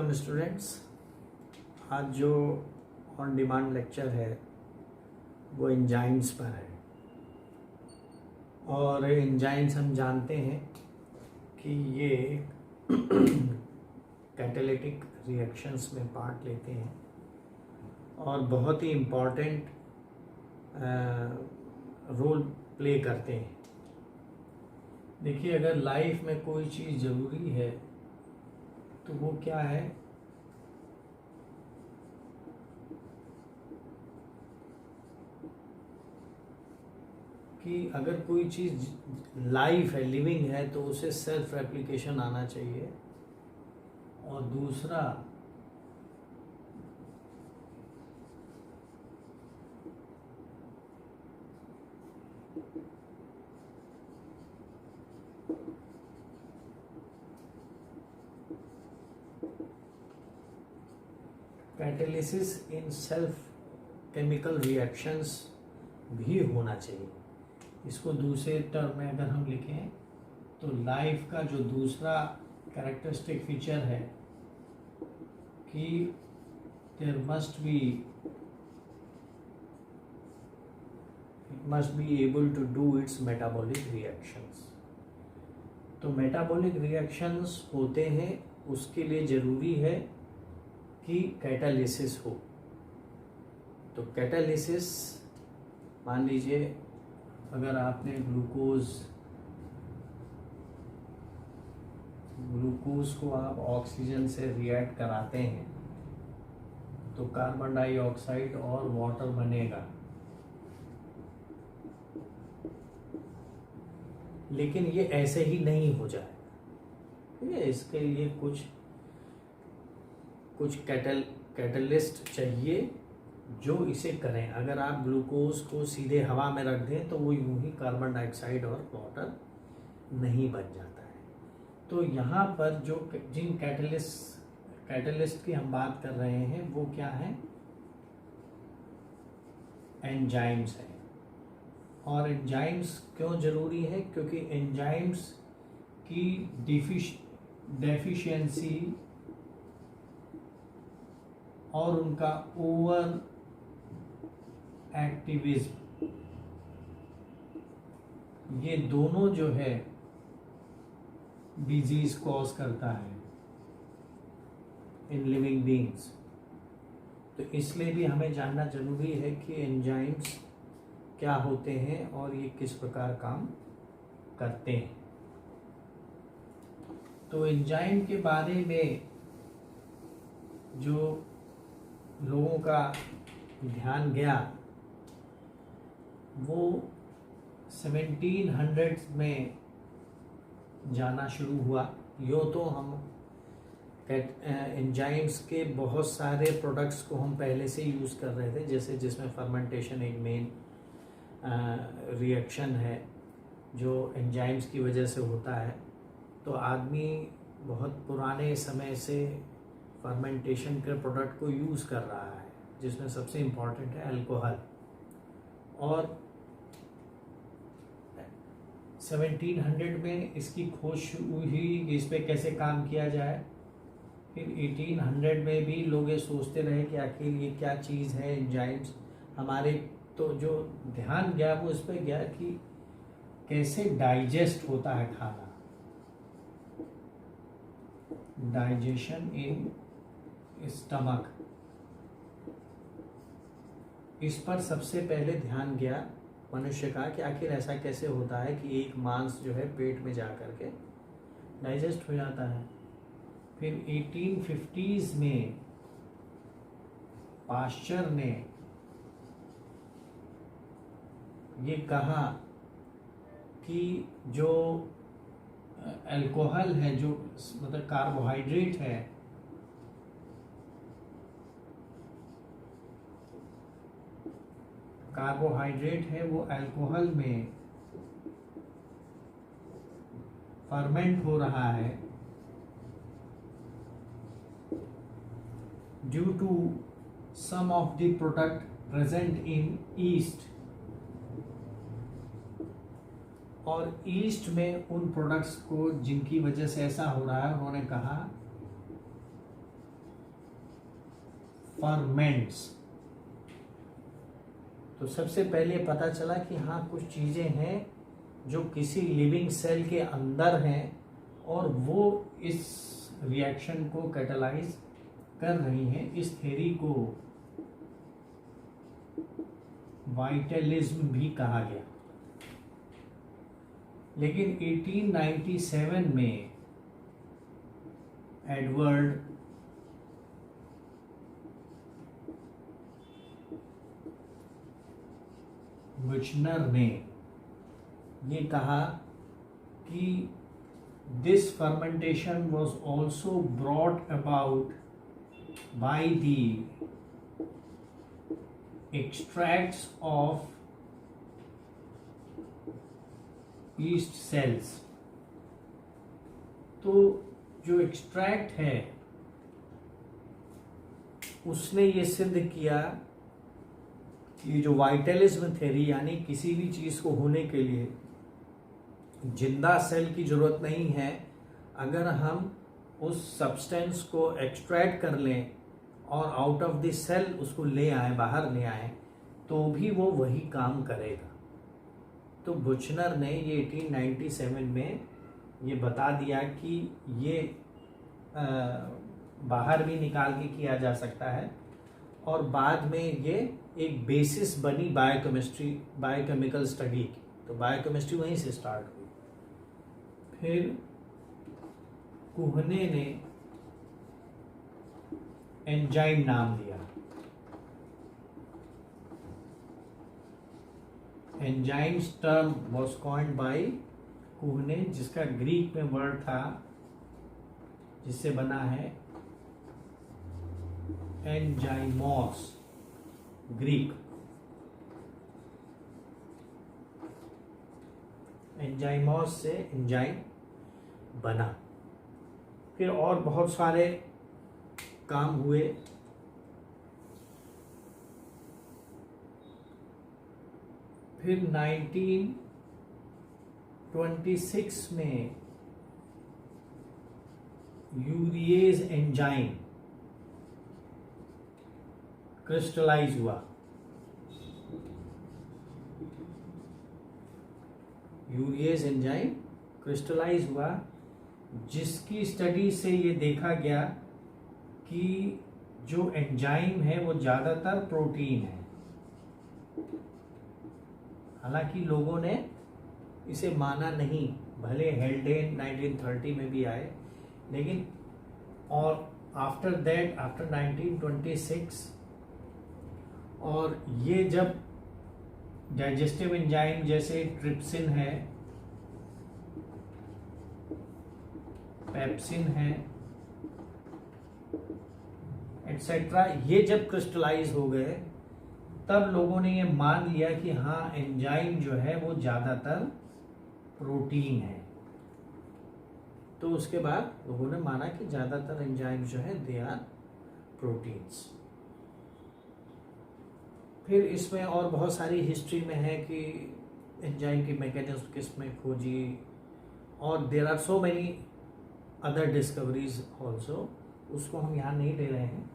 Welcome students. आज जो on demand lecture है वो एंजाइम्स पर है और एंजाइम्स हम जानते हैं कि ये कैटालिटिक रिएक्शंस में पार्ट लेते हैं और बहुत ही इम्पॉर्टेंट रोल प्ले करते हैं। देखिए, अगर लाइफ में कोई चीज़ ज़रूरी है तो वो क्या है कि अगर कोई चीज़ लाइफ है, लिविंग है, तो उसे सेल्फ रेप्लिकेशन आना चाहिए। और दूसरा catalysis in self chemical reactions भी होना चाहिए। इसको दूसरे टर्म में अगर हम लिखें तो लाइफ का जो दूसरा कैरेक्टरिस्टिक फीचर है कि there must be able to do its metabolic reactions. तो मेटाबॉलिक रिएक्शंस होते हैं, उसके लिए ज़रूरी है कि कैटालिसिस हो। तो कैटालिसिस, मान लीजिए अगर आपने ग्लूकोज को आप ऑक्सीजन से रिएक्ट कराते हैं तो कार्बन डाइऑक्साइड और वाटर बनेगा, लेकिन ये ऐसे ही नहीं हो जाए। ठीक है, इसके लिए कुछ कैटलिस्ट चाहिए जो इसे करें। अगर आप ग्लूकोज को सीधे हवा में रख दें तो वो यूं ही कार्बन डाइऑक्साइड और वाटर नहीं बन जाता है। तो यहाँ पर जो जिन कैटलिस्ट की हम बात कर रहे हैं वो क्या है? एंजाइम्स है। और एंजाइम्स क्यों ज़रूरी है? क्योंकि एंजाइम्स की डेफिशिएंसी और उनका ओवर एक्टिविज्म, ये दोनों जो है डिजीज कॉज करता है इन लिविंग बीइंग्स। तो इसलिए भी हमें जानना जरूरी है कि एंजाइम्स क्या होते हैं और ये किस प्रकार काम करते हैं। तो एंजाइम के बारे में जो लोगों का ध्यान गया वो 1700 में जाना शुरू हुआ। यो तो हम एंजाइम्स के बहुत सारे प्रोडक्ट्स को हम पहले से यूज़ कर रहे थे, जैसे जिसमें फर्मेंटेशन एक मेन रिएक्शन है जो एंजाइम्स की वजह से होता है। तो आदमी बहुत पुराने समय से फर्मेंटेशन के प्रोडक्ट को यूज़ कर रहा है, जिसमें सबसे इम्पॉर्टेंट है अल्कोहल। और 1700 में इसकी खोज हुई कि इस पे कैसे काम किया जाए। फिर 1800 में भी लोग ये सोचते रहे कि आखिर ये क्या चीज़ है एंजाइम्स हमारे। तो जो ध्यान गया वो इस पे गया कि कैसे डाइजेस्ट होता है खाना, डाइजेशन इन स्टमक। इस पर सबसे पहले ध्यान गया मनुष्य का कि आखिर ऐसा कैसे होता है कि एक मांस जो है पेट में जा कर के डाइजेस्ट हो जाता है। फिर 1850s में पाश्चर ने ये कहा कि जो अल्कोहल है, जो मतलब कार्बोहाइड्रेट है, वो अल्कोहल में फर्मेंट हो रहा है due to some of the product present in yeast. और ईस्ट में उन प्रोडक्ट्स को जिनकी वजह से ऐसा हो रहा है, उन्होंने कहा फर्मेंट्स। तो सबसे पहले पता चला कि हाँ कुछ चीजें हैं जो किसी लिविंग सेल के अंदर हैं और वो इस रिएक्शन को कैटालाइज कर रही हैं। इस थ्योरी को वाइटलिज्म भी कहा गया। लेकिन 1897 में एडवर्ड बुचनर ने ये कहा कि this fermentation was also brought about by the extracts of yeast cells। तो जो एक्सट्रैक्ट है उसने ये सिद्ध किया कि जो वाइटलिज्म थ्योरी यानी किसी भी चीज को होने के लिए जिंदा सेल की जरूरत नहीं है, अगर हम उस सब्सटेंस को एक्सट्रैक्ट कर लें और आउट ऑफ द सेल उसको ले आए, बाहर ले आए, तो भी वो वही काम करेगा। तो बुचनर ने ये 1897 में ये बता दिया कि ये बाहर भी निकाल के किया जा सकता है और बाद में ये एक बेसिस बनी बायोकेमिकल स्टडी की। तो बायोकेमिस्ट्री वहीं से स्टार्ट हुई। फिर कुहने ने एंजाइम नाम दिया। Enzymes term was coined by Kuhne, जिसका ग्रीक में वर्ड था जिससे बना है एंजाइमोस, ग्रीक। एंजाइमोस से एंजाइम बना। फिर और बहुत सारे काम हुए। फिर 1926 में यूरिएज एंजाइम क्रिस्टलाइज हुआ। यूरिएज एंजाइम क्रिस्टलाइज हुआ, जिसकी स्टडी से ये देखा गया कि जो एंजाइम है वो ज़्यादातर प्रोटीन है। हालांकि लोगों ने इसे माना नहीं, भले हेल्डेन 1930 में भी आए, लेकिन और आफ्टर दैट, आफ्टर 1926, और ये जब डाइजेस्टिव एंजाइम जैसे ट्रिप्सिन है, पेप्सिन है, एटसेट्रा, ये जब क्रिस्टलाइज हो गए, तब लोगों ने ये मान लिया कि हाँ एंजाइम जो है वो ज़्यादातर प्रोटीन है। तो उसके बाद लोगों ने माना कि ज़्यादातर एंजाइम जो है दे आर प्रोटीन्स। फिर इसमें और बहुत सारी हिस्ट्री में है कि एंजाइम की मैकेनिज्म किसमें खोजी, और there are so many other discoveries also, उसको हम यहाँ नहीं ले रहे हैं।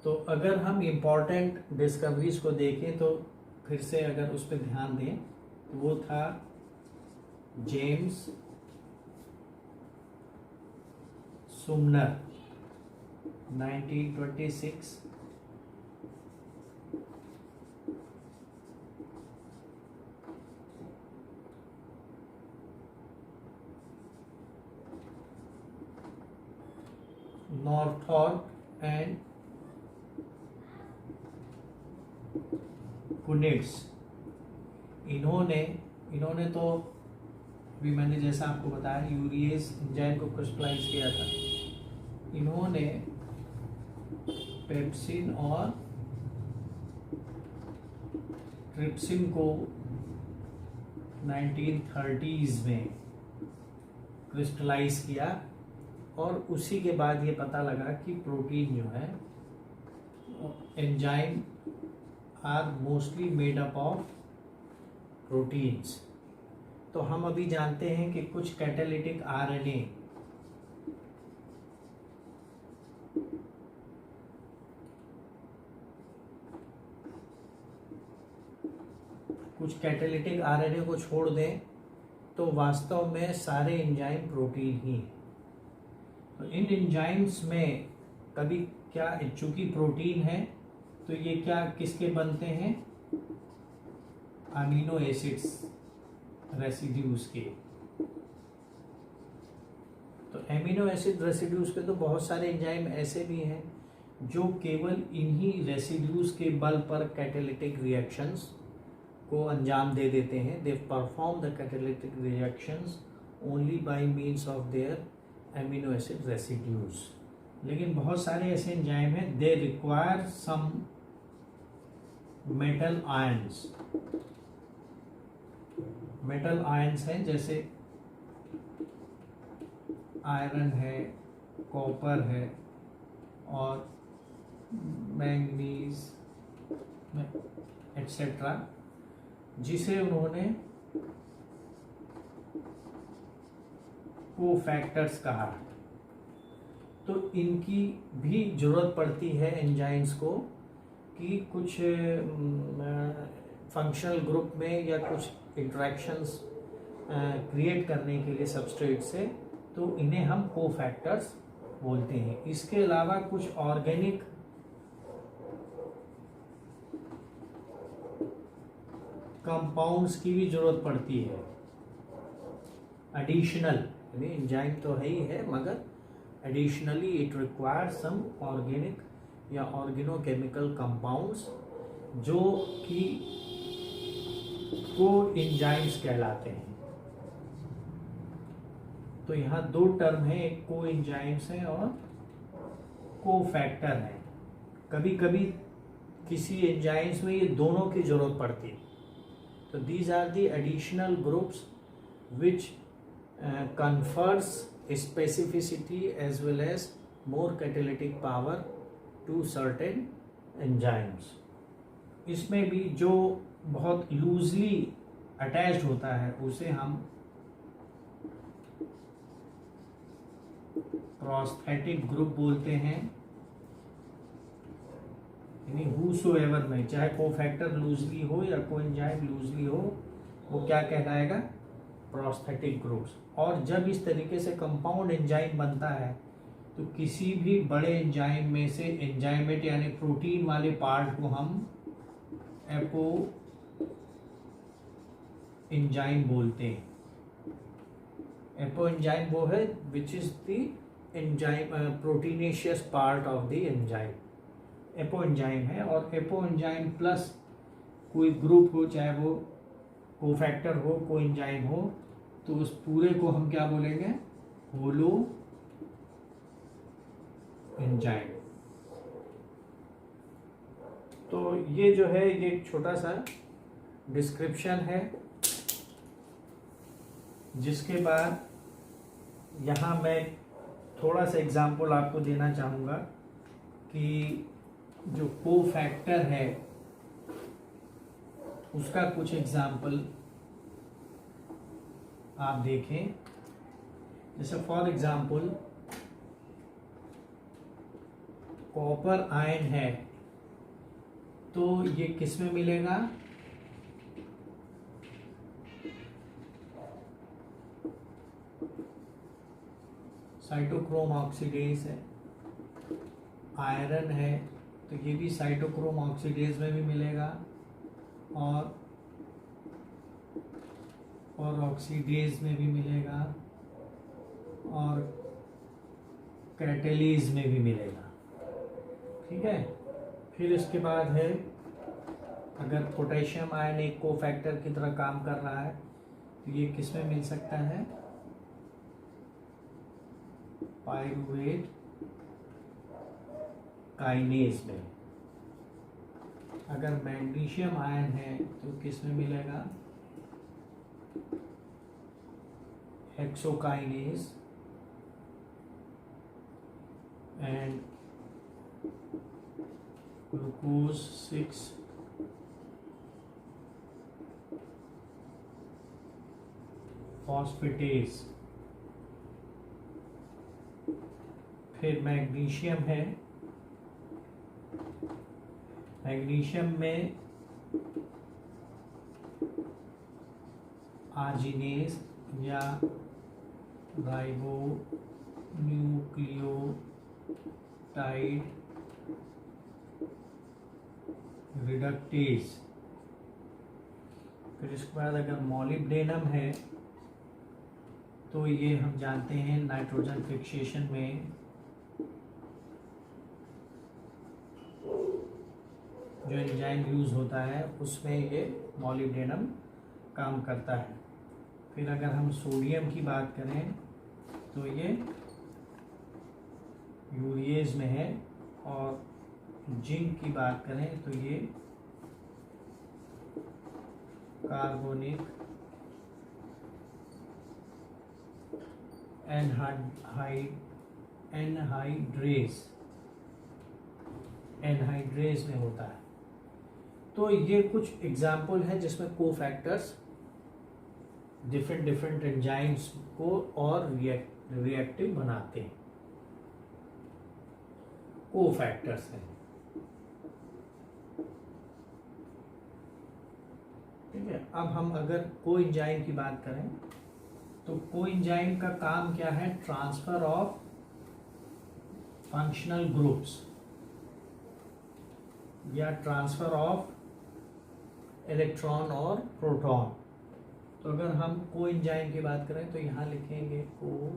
तो अगर हम इम्पॉर्टेंट डिस्कवरीज को देखें तो फिर से अगर उस पर ध्यान दें तो वो था जेम्स सुमनर 1926, नॉर्थॉर्प एंड पुनेट्स। इन्होंने तो भी मैंने जैसा आपको बताया यूरिएज एंजाइम को क्रिस्टलाइज किया था। इन्होंने पेप्सिन और ट्रिप्सिन को 1930s में क्रिस्टलाइज किया, और उसी के बाद ये पता लगा कि प्रोटीन जो है, enzyme are mostly made up of proteins. तो हम अभी जानते हैं कि कुछ कैटालिटिक आरएनए को छोड़ दें तो वास्तव में सारे एंजाइम प्रोटीन ही हैं। तो इन एंजाइम्स में कभी क्या, चूंकि प्रोटीन है तो ये क्या किसके बनते हैं, अमीनो एसिड्स रेसिड्यूज के। तो एमिनो एसिड रेसिड्यूज के तो बहुत सारे एंजाइम ऐसे भी हैं जो केवल इन्हीं रेसिड्यूज के बल पर कैटालिटिक रिएक्शंस को अंजाम दे देते हैं। They perform the catalytic reactions only by means of their amino acid residues. लेकिन बहुत सारे ऐसे एंजाइम हैं, they require some metal ions. Metal ions हैं जैसे आयरन है, कॉपर है और मैंगनीज एटसेट्रा, जिसे उन्होंने कोफैक्टर्स कहा। तो इनकी भी जरूरत पड़ती है एंजाइम्स को कि कुछ फंक्शनल ग्रुप में या कुछ इंटरेक्शंस क्रिएट करने के लिए सबस्ट्रेट से, तो इन्हें हम कोफैक्टर्स बोलते हैं। इसके अलावा कुछ ऑर्गेनिक कंपाउंड्स की भी जरूरत पड़ती है एडिशनल, यानी एंजाइम तो है ही है मगर additionally it requires some organic या ऑर्गेनोकेमिकल कंपाउंड्स जो कि को एंजाइम्स कहलाते हैं। तो यहाँ दो टर्म है, एक को एंजाइम्स है और कोफैक्टर है। कभी कभी किसी एंजाइम्स में ये दोनों की जरूरत पड़ती है। तो these are the additional groups which confers specificity as well as more catalytic power to certain enzymes। इसमें भी जो बहुत लूजली अटैच्ड होता है उसे हम प्रोस्थेटिक ग्रुप बोलते हैं। यानी whosoever में, चाहे कोफैक्टर लूजली हो या कोएंजाइम लूजली हो, वो क्या कहलाएगा, प्रोस्थेटिक ग्रुप्स। और जब इस तरीके से कंपाउंड एंजाइम बनता है तो किसी भी बड़े एंजाइम में से एंजाइमेट यानी प्रोटीन वाले पार्ट को हम एपो एंजाइम बोलते हैं। एपो एंजाइम वो है which is the enzyme proteinaceous part of the enzyme, apo enzyme है। और एपो एंजाइम प्लस कोई ग्रुप हो, चाहे वो कोफैक्टर हो, कोएंजाइम हो, तो उस पूरे को हम क्या बोलेंगे, होलो एंजाइम। तो ये जो है ये एक छोटा सा डिस्क्रिप्शन है, जिसके बाद यहाँ मैं थोड़ा सा एग्जांपल आपको देना चाहूँगा कि जो कोफैक्टर है उसका कुछ एग्जांपल आप देखें। जैसे फॉर एग्जांपल कॉपर आयन है तो ये किस में मिलेगा, साइटोक्रोम ऑक्सीडेज है। आयरन है तो ये भी साइटोक्रोम ऑक्सीडेज में भी मिलेगा और ऑक्सीडेज में भी मिलेगा और कैटलीज में भी मिलेगा। ठीक है। फिर इसके बाद है, अगर पोटेशियम आयन एक कोफैक्टर की तरह काम कर रहा है तो ये किस में मिल सकता है, पायरुवेट काइनेज में। अगर मैग्नीशियम आयन है तो किस में मिलेगा, हेक्सोकाइनेज एंड ग्लूकोज 6 फॉस्फेटेज। फिर मैग्नीशियम है, मैग्नीशियम में आर्जिनेज या राइबो न्यूक्लियोटाइड रिडक्टेज। फिर इसके बाद अगर मॉलिब्डेनम है तो ये हम जानते हैं नाइट्रोजन फिक्सेशन में जो एंजाइम यूज होता है उसमें ये मॉलिब्डेनम काम करता है। फिर अगर हम सोडियम की बात करें तो ये यूरिएज में है, और जिंक की बात करें तो ये कार्बोनिक एनहाइड्रेज में होता है। तो ये कुछ एग्जाम्पल है जिसमें कोफैक्टर्स डिफरेंट एंजाइम्स को और रिएक्टिव बनाते हैं, कोफैक्टर्स हैं। ठीक है, अब हम अगर कोएंजाइम की बात करें तो कोएंजाइम का काम क्या है? ट्रांसफर ऑफ फंक्शनल ग्रुप्स या ट्रांसफर ऑफ इलेक्ट्रॉन और प्रोटॉन। तो अगर हम कोएंजाइम की बात करें तो यहां लिखेंगे को,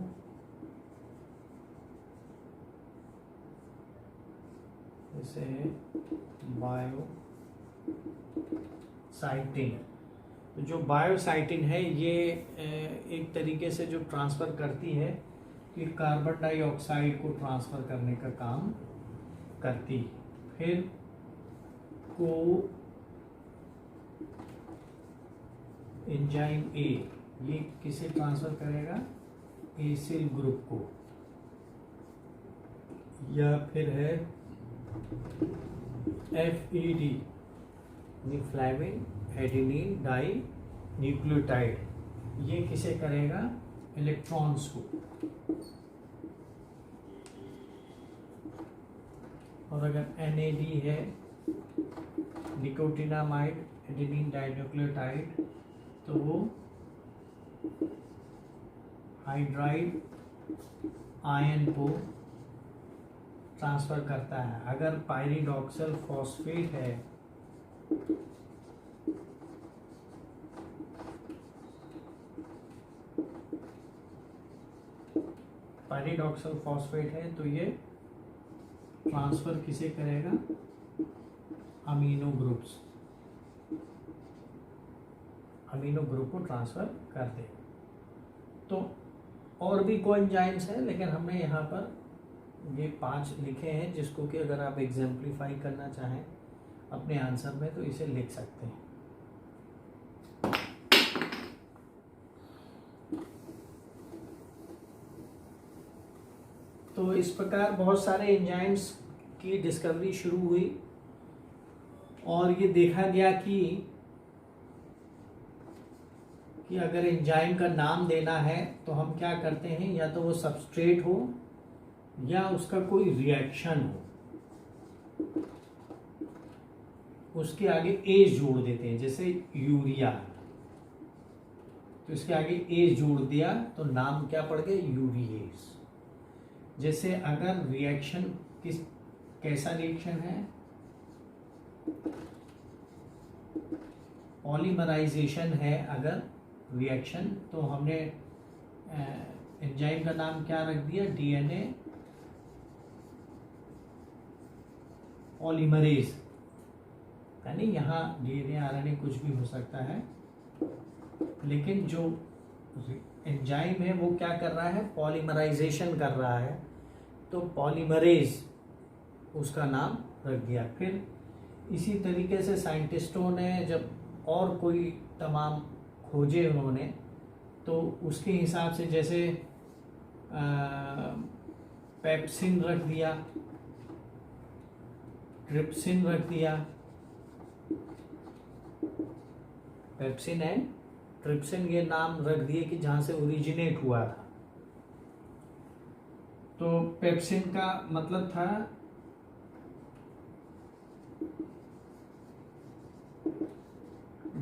जैसे बायोसाइटिन। तो जो बायोसाइटिन है ये एक तरीके से जो ट्रांसफर करती है कि कार्बन डाइऑक्साइड को ट्रांसफर करने का काम करती है। फिर को एंजाइम ए, ये किसे ट्रांसफर करेगा? एसिल ग्रुप को। या फिर है FAD, flavin adenine dinucleotide, ये किसे करेगा? इलेक्ट्रॉन्स को। और अगर NAD है, निकोटिनामाइड एडेनिन डाइन्यूक्लियोटाइड, तो वो हाइड्राइड आयन को ट्रांसफर करता है। अगर पायरिडॉक्सल फॉस्फेट है तो ये ट्रांसफर किसे करेगा? अमीनो ग्रुप को ट्रांसफर कर दे। तो और भी कोएंजाइम्स हैं, लेकिन हमने यहाँ पर ये 5 लिखे हैं, जिसको कि अगर आप एग्जाम्प्लीफाई करना चाहें अपने आंसर में तो इसे लिख सकते हैं। तो इस प्रकार बहुत सारे एंजाइम्स की डिस्कवरी शुरू हुई और ये देखा गया कि अगर एंजाइम का नाम देना है तो हम क्या करते हैं, या तो वो सबस्ट्रेट हो या उसका कोई रिएक्शन हो, उसके आगे एज जोड़ देते हैं। जैसे यूरिया, तो इसके आगे एज जोड़ दिया तो नाम क्या पड़ गया? यूरिएज। जैसे अगर रिएक्शन कैसा रिएक्शन है? पॉलीमराइजेशन है अगर रिएक्शन, तो हमने एंजाइम का नाम क्या रख दिया? DNA polymerase. यानी यहाँ DNA RNA कुछ भी हो सकता है, लेकिन जो एंजाइम है वो क्या कर रहा है? पॉलीमराइजेशन कर रहा है, तो पॉलीमरेज उसका नाम रख दिया। फिर इसी तरीके से साइंटिस्टों ने जब और कोई तमाम खोजे उन्होंने, तो उसके हिसाब से जैसे पेप्सिन रख दिया, ट्रिप्सिन रख दिया, पेप्सिन एंड ट्रिप्सिन ये नाम रख दिए कि जहाँ से ओरिजिनेट हुआ था। तो पेप्सिन का मतलब था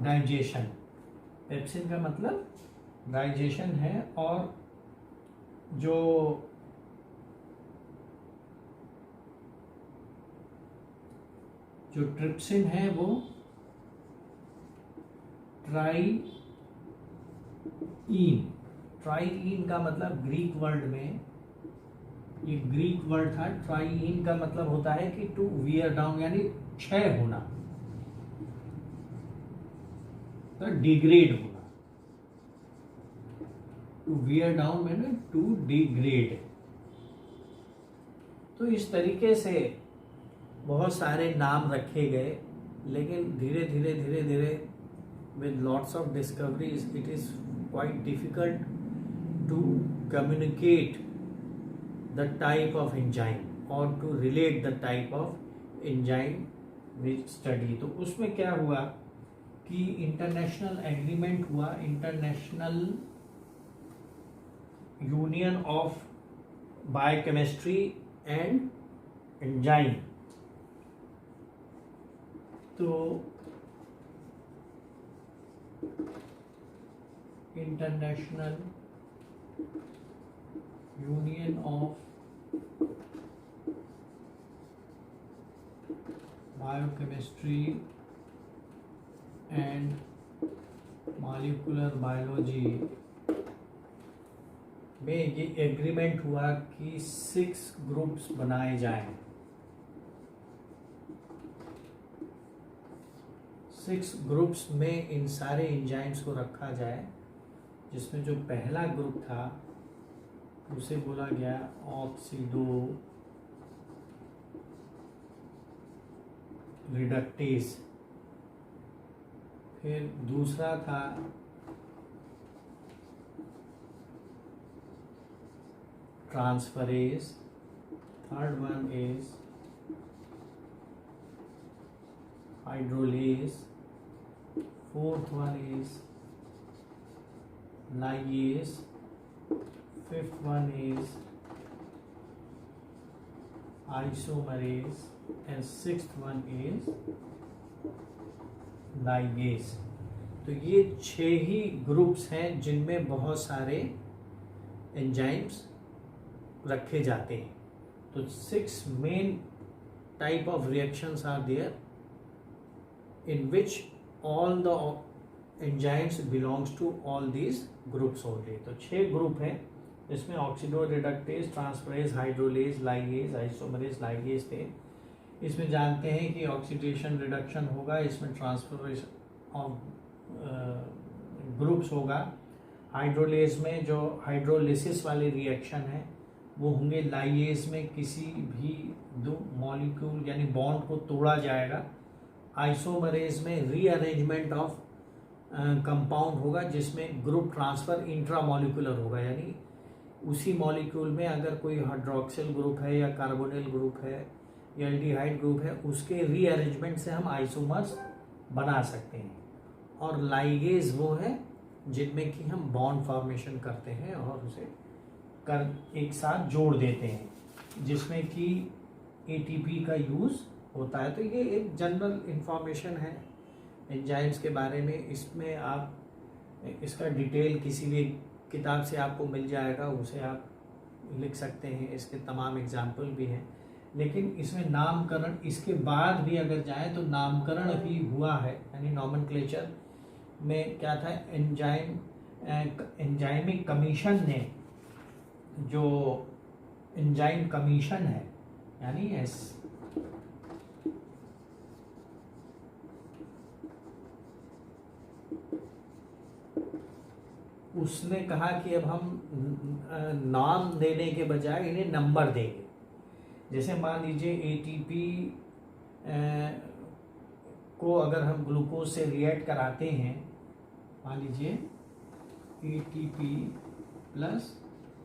डाइजेशन। पेप्सिन का मतलब डाइजेशन है, और जो ट्रिप्सिन है वो ट्राइईन का मतलब ग्रीक वर्ड में, ये ग्रीक वर्ड था। ट्राइईन का मतलब होता है कि टू वियर डाउन, यानी क्षय होना, तो डिग्रेड होना। टू वियर डाउन मैंने टू डिग्रेड। तो इस तरीके से बहुत सारे नाम रखे गए, लेकिन धीरे धीरे with lots of discoveries it is quite difficult to communicate the type of enzyme or to relate the type of enzyme with study। तो उसमें क्या हुआ कि इंटरनेशनल एग्रीमेंट हुआ, International Union of Biochemistry and enzyme. तो International Union of Biochemistry and Molecular Biology में ये agreement हुआ कि 6 ग्रुप्स बनाए जाएं। 6 ग्रुप्स में इन सारे एंजाइम्स को रखा जाए, जिसमें जो पहला ग्रुप था उसे बोला गया ऑक्सीडो रिडक्टेज। फिर दूसरा था transferase, third one is hydrolase, fourth one is ligase, fifth one is isomerase, and sixth one is ligase। तो ये 6 ही ग्रुप्स हैं जिनमें बहुत सारे एंजाइम्स रखे जाते हैं। तो 6 main type of reactions are there in which all the enzymes belongs to all these groups only। तो 6 ग्रुप हैं जिसमें oxido reductase, transferase, hydrolase, ligase, isomerase, ligase थे। इसमें जानते हैं कि ऑक्सीडेशन रिडक्शन होगा, इसमें ट्रांसफरेशन ऑफ ग्रुप्स होगा। हाइड्रोलेज में जो हाइड्रोलिसिस वाले रिएक्शन है वो होंगे। लाइगेज में किसी भी 2 मॉलिक्यूल यानी बॉन्ड को तोड़ा जाएगा। आइसोमरेज में रीअरेंजमेंट ऑफ कंपाउंड होगा, जिसमें ग्रुप ट्रांसफर इंट्रामॉलिक्यूलर होगा, यानी उसी मॉलिक्यूल में अगर कोई हाइड्रोक्सिल ग्रुप है या कार्बोनिल ग्रुप है या एल्डिहाइड ग्रुप है, उसके रीअरेंजमेंट से हम आइसोमर्स बना सकते हैं। और लाइगेज वो है जिनमें कि हम बॉन्ड फॉर्मेशन करते हैं और उसे एक साथ जोड़ देते हैं, जिसमें कि एटीपी का यूज़ होता है। तो ये एक जनरल इंफॉर्मेशन है एंजाइम्स के बारे में। इसमें आप इसका डिटेल किसी भी किताब से आपको मिल जाएगा, उसे आप लिख सकते हैं। इसके तमाम एग्जाम्पल भी हैं, लेकिन इसमें नामकरण इसके बाद भी अगर जाएं तो नामकरण भी हुआ है, यानी नॉमेनक्लेचर में क्या था, एंजाइमिक कमीशन ने, जो एंजाइम कमीशन है यानी उसने कहा कि अब हम नाम देने के बजाय इन्हें नंबर देंगे। जैसे मान लीजिए एटीपी को अगर हम ग्लूकोज से रिएक्ट कराते हैं, मान लीजिए एटीपी प्लस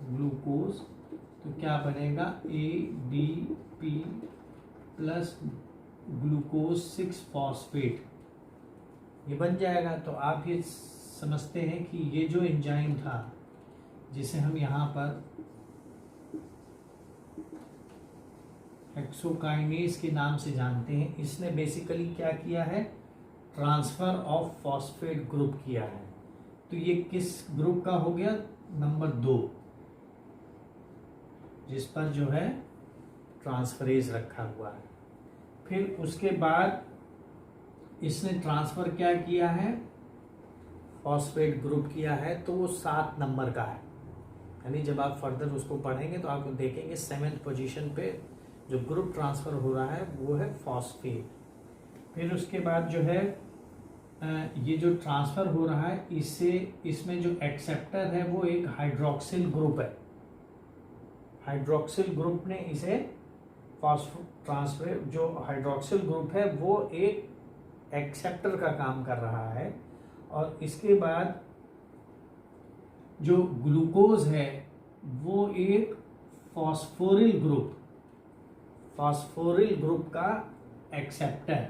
ग्लूकोज, तो क्या बनेगा ADP प्लस ग्लूकोज 6 फॉस्फेट, ये बन जाएगा। तो आप ये समझते हैं कि ये जो एंजाइम था जिसे हम यहाँ पर हेक्सोकाइनेज के नाम से जानते हैं, इसने बेसिकली क्या किया है, ट्रांसफर ऑफ फॉस्फेट ग्रुप किया है। तो ये किस ग्रुप का हो गया, नंबर 2, जिस पर जो है ट्रांसफरेज रखा हुआ है। फिर उसके बाद इसने ट्रांसफर क्या किया है, फॉस्फेट ग्रुप किया है, तो वो 7 नंबर का है। यानी जब आप फर्दर उसको पढ़ेंगे तो आप देखेंगे 7th पोजीशन पे जो ग्रुप ट्रांसफर हो रहा है वो है फॉस्फेट। फिर उसके बाद जो है ये जो ट्रांसफर हो रहा है इसमें जो एक्सेप्टर है वो एक हाइड्रोक्सिल ग्रुप है। हाइड्रोक्सिल ग्रुप ने इसे ट्रांसफर, जो हाइड्रोक्सिल ग्रुप है वो एक एक्सेप्टर का काम कर रहा है। और इसके बाद जो ग्लूकोज है वो एक फॉस्फोरिल ग्रुप का एक्सेप्टर।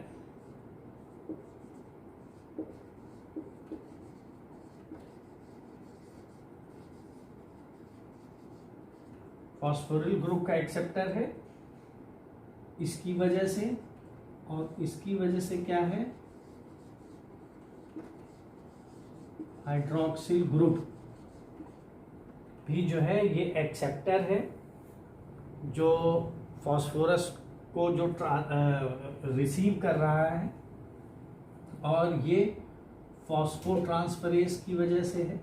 फॉस्फोरिल ग्रुप का एक्सेप्टर है इसकी वजह से, और इसकी वजह से क्या है, हाइड्रोक्सिल ग्रुप भी जो है ये एक्सेप्टर है, जो फॉस्फोरस को जो रिसीव कर रहा है, और ये फॉस्फोट्रांसफरेज की वजह से है।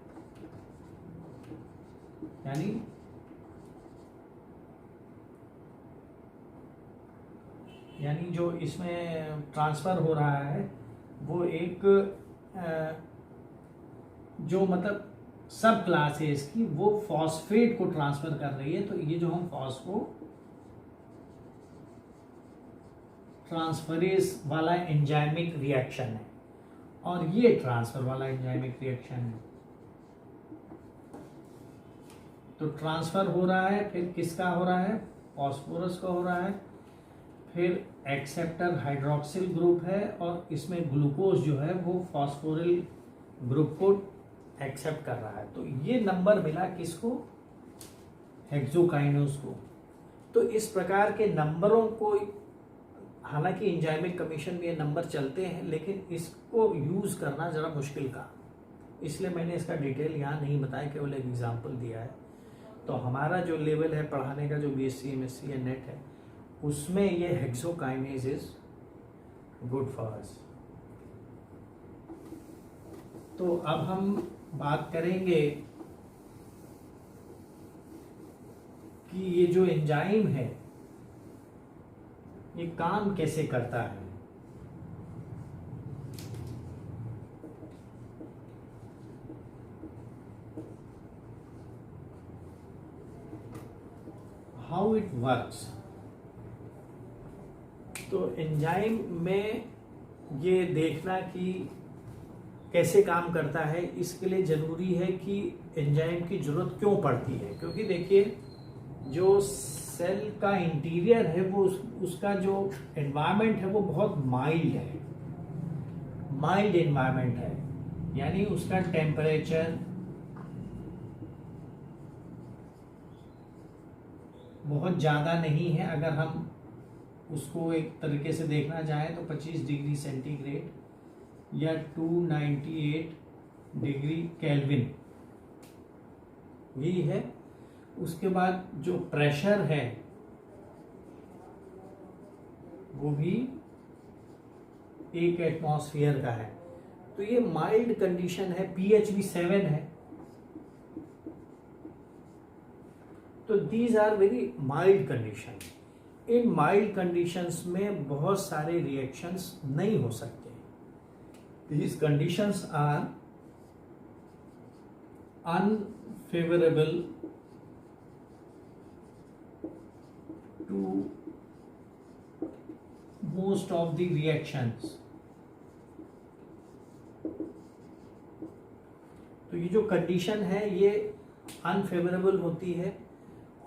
यानी जो इसमें ट्रांसफर हो रहा है वो एक जो मतलब सब क्लास है इसकी, वो फॉस्फेट को ट्रांसफर कर रही है। तो ये जो हम फॉस्फो ट्रांसफरेज वाला एंजाइमिक रिएक्शन है, और ये ट्रांसफर वाला एंजाइमिक रिएक्शन है। तो ट्रांसफर हो रहा है, फिर किसका हो रहा है, फॉस्फोरस का हो रहा है, फिर एक्सेप्टर हाइड्रोक्सिल ग्रुप है, और इसमें ग्लूकोज जो है वो फॉस्फोरिल ग्रुप को एक्सेप्ट कर रहा है। तो ये नंबर मिला किसको, हेक्सोकाइनेज को। तो इस प्रकार के नंबरों को, हालांकि एंजाइमिक कमीशन में ये नंबर चलते हैं, लेकिन इसको यूज करना जरा मुश्किल का, इसलिए मैंने इसका डिटेल यहाँ नहीं बताया, केवल एक एग्जांपल दिया है। तो हमारा जो लेवल है पढ़ाने का, जो BSc MSc या नेट है, उसमें ये hexokinase is good for us. तो अब हम बात करेंगे कि ये जो एंजाइम है ये काम कैसे करता है। How it works. तो एंजाइम में ये देखना कि कैसे काम करता है, इसके लिए जरूरी है कि एंजाइम की जरूरत क्यों पड़ती है। क्योंकि देखिए, जो सेल का इंटीरियर है वो उसका जो एनवायरनमेंट है वो बहुत माइल्ड है, माइल्ड एनवायरनमेंट है। यानी उसका टेम्परेचर बहुत ज़्यादा नहीं है। अगर हम उसको एक तरीके से देखना चाहें तो 25 डिग्री सेंटीग्रेड या 298 डिग्री केल्विन यही है। उसके बाद जो प्रेशर है वो भी 1 एटमॉस्फेयर का है। तो ये माइल्ड कंडीशन है, pH भी 7 है। तो these are very mild condition. इन माइल्ड कंडीशंस में बहुत सारे रिएक्शंस नहीं हो सकते। These conditions are unfavorable to most of the reactions। तो ये जो कंडीशन है ये अनफेवरेबल होती है,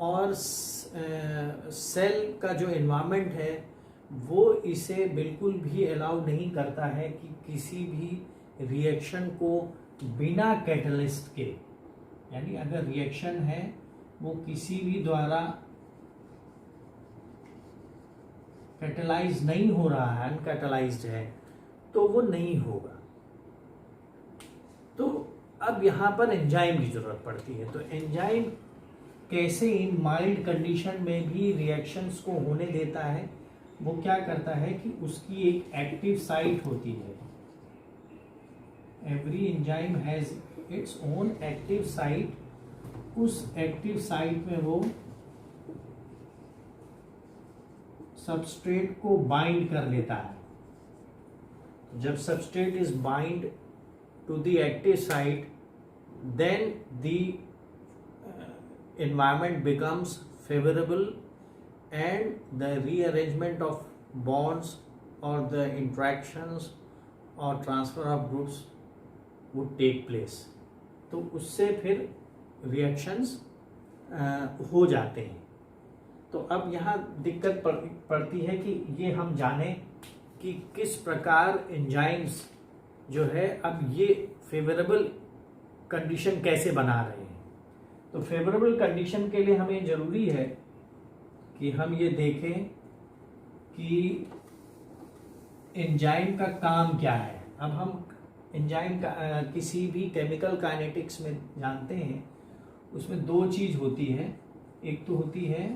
और सेल का जो एनवायरनमेंट है वो इसे बिल्कुल भी अलाउ नहीं करता है कि किसी भी रिएक्शन को बिना कैटलिस्ट के, यानी अगर रिएक्शन है वो किसी भी द्वारा कैटलाइज नहीं हो रहा है, अनकैटलाइज्ड है, तो वो नहीं होगा। तो अब यहाँ पर एंजाइम की जरूरत पड़ती है। तो एंजाइम कैसे इन माइल्ड कंडीशन में भी रिएक्शंस को होने देता है, वो क्या करता है कि उसकी एक एक्टिव साइट होती है। Every enzyme has its own active site. उस एक्टिव साइट में वो सबस्ट्रेट को बाइंड कर लेता है। जब substrate is bind to the active site, then the environment becomes favorable and the rearrangement of bonds or the interactions or transfer of goods would take place। तो उससे फिर reactions हो जाते हैं। तो अब यहाँ दिक्कत पड़ती है कि ये हम जाने कि किस प्रकार एंजाइम्स जो है अब ये फेवरेबल कंडीशन कैसे बना रहे हैं। तो फेवरेबल कंडीशन के लिए हमें जरूरी है कि हम ये देखें कि एंजाइम का काम क्या है। अब हम एंजाइम का किसी भी केमिकल काइनेटिक्स में जानते हैं, उसमें दो चीज होती है। एक तो होती है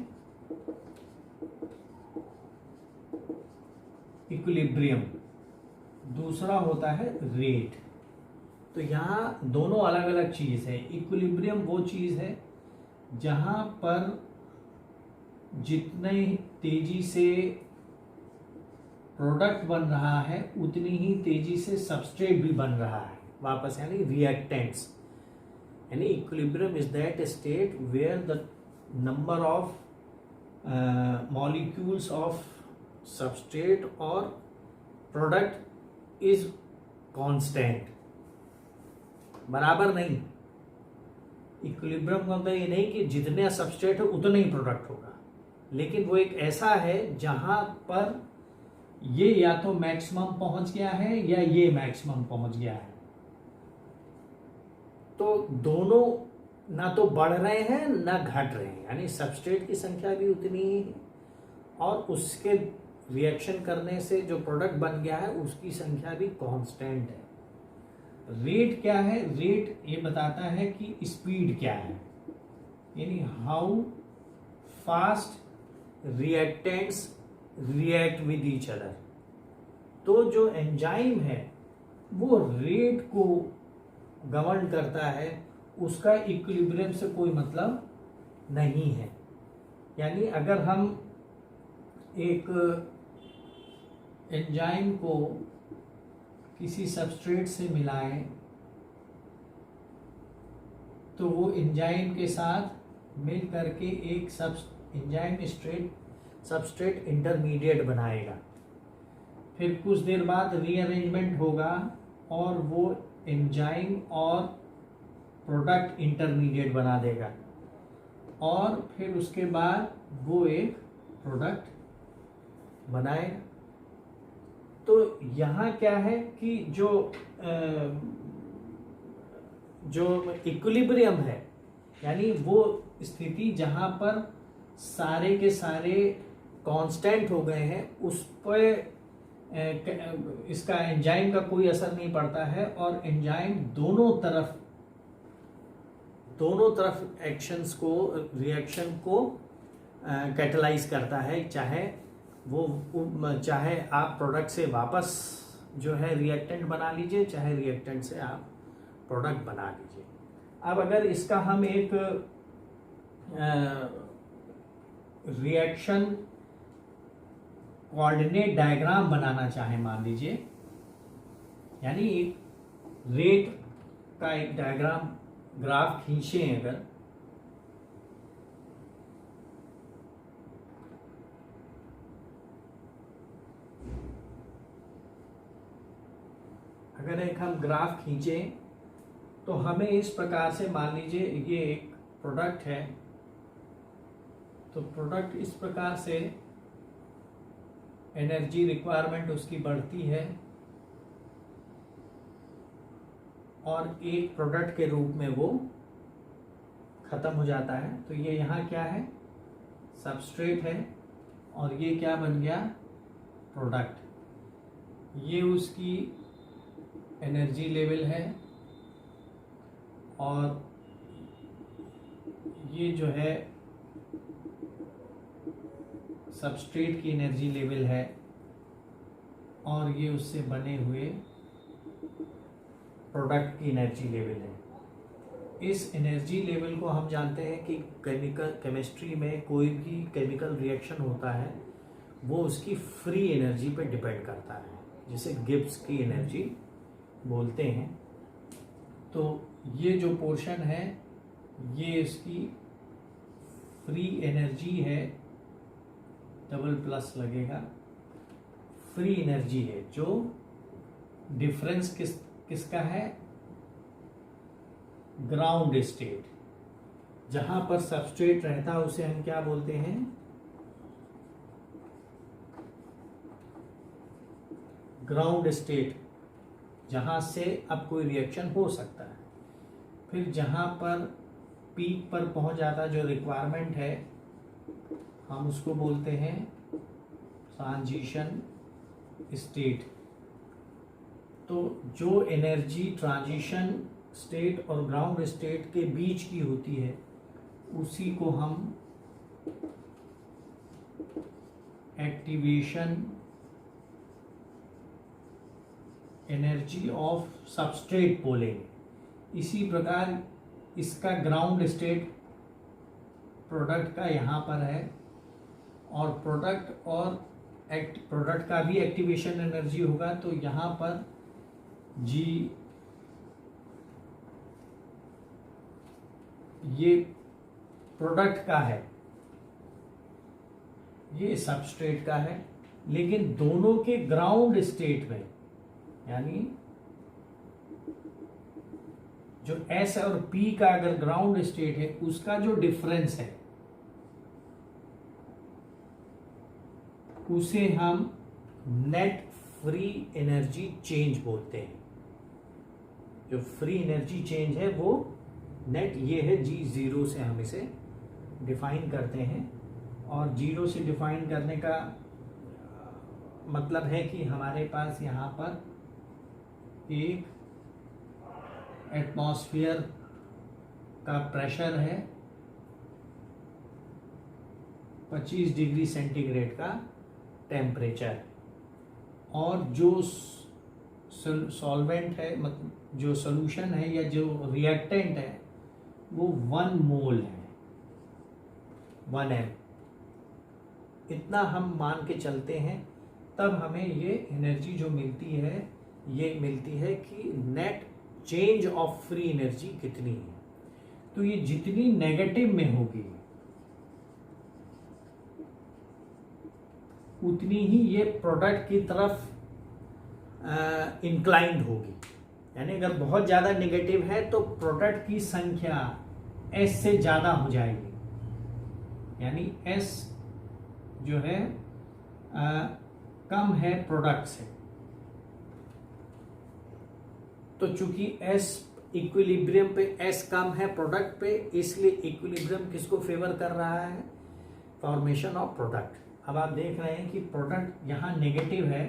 इक्विलिब्रियम, दूसरा होता है रेट। तो यहाँ दोनों अलग अलग चीज है। इक्विलिब्रियम वो चीज है जहां पर जितने तेजी से प्रोडक्ट बन रहा है उतनी ही तेजी से सबस्ट्रेट भी बन रहा है वापस, यानी रिएक्टेंट्स। यानी equilibrium is that state where the number of molecules of substrate और प्रोडक्ट इज कांस्टेंट, बराबर नहीं। इक्विलिब्रियम का मतलब ये नहीं कि जितने सबस्ट्रेट है उतना ही प्रोडक्ट होगा, लेकिन वो एक ऐसा है जहां पर ये या तो मैक्सिमम पहुंच गया है या ये मैक्सिमम पहुंच गया है। तो दोनों ना तो बढ़ रहे हैं ना घट रहे हैं, यानी सबस्ट्रेट की संख्या भी उतनी ही है और उसके रिएक्शन करने से जो प्रोडक्ट बन गया है उसकी संख्या भी कांस्टेंट है। रेट क्या है? रेट ये बताता है कि स्पीड क्या है, यानी how fast reactants react with each other. तो जो एंजाइम है वो रेट को गवर्न करता है, उसका इक्विलिब्रियम से कोई मतलब नहीं है। यानी अगर हम एक एंजाइम को किसी सबस्ट्रेट से मिलाएं तो वो एंजाइम के साथ मिल करके एक एंजाइम सबस्ट्रेट इंटरमीडिएट बनाएगा। फिर कुछ देर बाद रीअरेंजमेंट होगा और वो एंजाइम और प्रोडक्ट इंटरमीडिएट बना देगा और फिर उसके बाद वो एक प्रोडक्ट बनाएगा। तो यहाँ क्या है कि जो इक्विलिब्रियम है, यानी वो स्थिति जहाँ पर सारे के सारे कांस्टेंट हो गए हैं, उस पर इसका एंजाइम का कोई असर नहीं पड़ता है और एंजाइम दोनों तरफ एक्शंस को, रिएक्शन को कैटलाइज करता है। चाहे आप प्रोडक्ट से वापस जो है रिएक्टेंट बना लीजिए, चाहे रिएक्टेंट से आप प्रोडक्ट बना लीजिए। अब अगर इसका हम एक रिएक्शन कोऑर्डिनेट डायग्राम बनाना चाहें, मान लीजिए, यानी एक रेट का एक डायग्राम ग्राफ खींचे अगर एक हम ग्राफ खींचें तो हमें इस प्रकार से, मान लीजिए ये एक प्रोडक्ट है, तो प्रोडक्ट इस प्रकार से एनर्जी रिक्वायरमेंट उसकी बढ़ती है और एक प्रोडक्ट के रूप में वो खत्म हो जाता है। तो ये यहाँ क्या है, सबस्ट्रेट है, और ये क्या बन गया, प्रोडक्ट। ये उसकी एनर्जी लेवल है, और ये जो है सबस्ट्रेट की एनर्जी लेवल है, और ये उससे बने हुए प्रोडक्ट की एनर्जी लेवल है। इस एनर्जी लेवल को हम जानते हैं कि केमिस्ट्री में कोई भी केमिकल रिएक्शन होता है वो उसकी फ्री एनर्जी पे डिपेंड करता है, जिसे गिब्स की एनर्जी बोलते हैं। तो ये जो पोर्शन है ये इसकी फ्री एनर्जी है, डबल प्लस लगेगा, फ्री एनर्जी है, जो डिफरेंस किसका है, ग्राउंड स्टेट। जहां पर सबस्ट्रेट रहता है उसे हम क्या बोलते हैं, ग्राउंड स्टेट, जहां से अब कोई रिएक्शन हो सकता है। फिर जहां पर पीक पर पहुंच जाता जो रिक्वायरमेंट है, हम उसको बोलते हैं ट्रांजिशन स्टेट। तो जो एनर्जी ट्रांजिशन स्टेट और ग्राउंड स्टेट के बीच की होती है उसी को हम एक्टिवेशन एनर्जी ऑफ सबस्ट्रेट बोलेंगे। इसी प्रकार इसका ग्राउंड स्टेट प्रोडक्ट का यहाँ पर है, और प्रोडक्ट का भी एक्टिवेशन एनर्जी होगा। तो यहाँ पर जी ये प्रोडक्ट का है, ये सबस्ट्रेट का है, लेकिन दोनों के ग्राउंड स्टेट में, यानी जो S और P का अगर ग्राउंड स्टेट है उसका जो डिफरेंस है उसे हम नेट फ्री एनर्जी चेंज बोलते हैं। जो फ्री एनर्जी चेंज है वो नेट ये है, G0 से हम इसे डिफाइन करते हैं। और 0 से डिफाइन करने का मतलब है कि हमारे पास यहाँ पर एक एटमॉस्फेयर का प्रेशर है 25 डिग्री सेंटीग्रेड का टेम्परेचर, और जो सॉल्वेंट है, मतलब जो सॉल्यूशन है या जो रिएक्टेंट है वो 1 मोल है, 1 m। इतना हम मान के चलते हैं, तब हमें ये एनर्जी जो मिलती है ये मिलती है कि net change of free energy कितनी है। तो ये जितनी नेगेटिव में होगी उतनी ही ये प्रोडक्ट की तरफ इंक्लाइंड होगी। यानी अगर बहुत ज़्यादा नेगेटिव है तो प्रोडक्ट की संख्या S से ज़्यादा हो जाएगी, यानी S जो है कम है प्रोडक्ट से। तो चूंकि S इक्विलिब्रियम पे S कम है प्रोडक्ट पे, इसलिए इक्विलिब्रियम किसको फेवर कर रहा है, फॉर्मेशन ऑफ प्रोडक्ट। अब आप देख रहे हैं कि प्रोडक्ट यहाँ नेगेटिव है,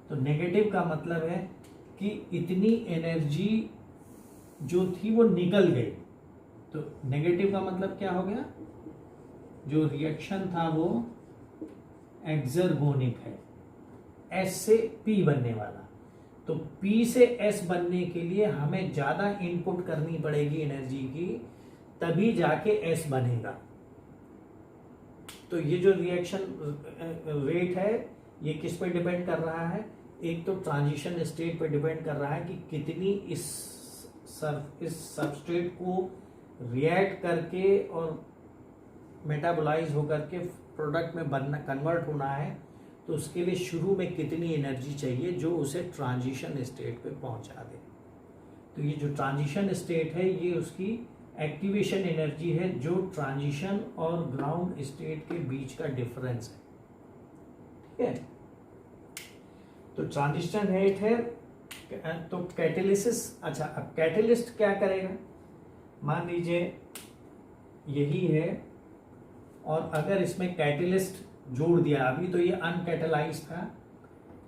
तो नेगेटिव का मतलब है कि इतनी एनर्जी जो थी वो निकल गई। तो नेगेटिव का मतलब क्या हो गया, जो रिएक्शन था वो एक्सर्गोनिक है, S से P बनने वाला। तो P से S बनने के लिए हमें ज़्यादा इनपुट करनी पड़ेगी एनर्जी की, तभी जाके S बनेगा। तो ये जो रिएक्शन रेट है ये किस पे डिपेंड कर रहा है, एक तो ट्रांजिशन स्टेट पे डिपेंड कर रहा है कि कितनी इस सबस्ट्रेट को रिएक्ट करके और मेटाबोलाइज होकर के प्रोडक्ट में बनना, कन्वर्ट होना है। तो उसके लिए शुरू में कितनी एनर्जी चाहिए जो उसे ट्रांजिशन स्टेट पे पहुंचा दे। तो ये जो ट्रांजिशन स्टेट है ये उसकी एक्टिवेशन एनर्जी है, जो ट्रांजिशन और ग्राउंड स्टेट के बीच का डिफरेंस है। ठीक है, तो ट्रांजिशन रेट है तो कैटेलिसिस, अच्छा अब कैटेलिस्ट क्या करेगा, मान लीजिए यही है और अगर इसमें कैटेलिस्ट जोड़ दिया, अभी तो ये अनकैटेलाइज था,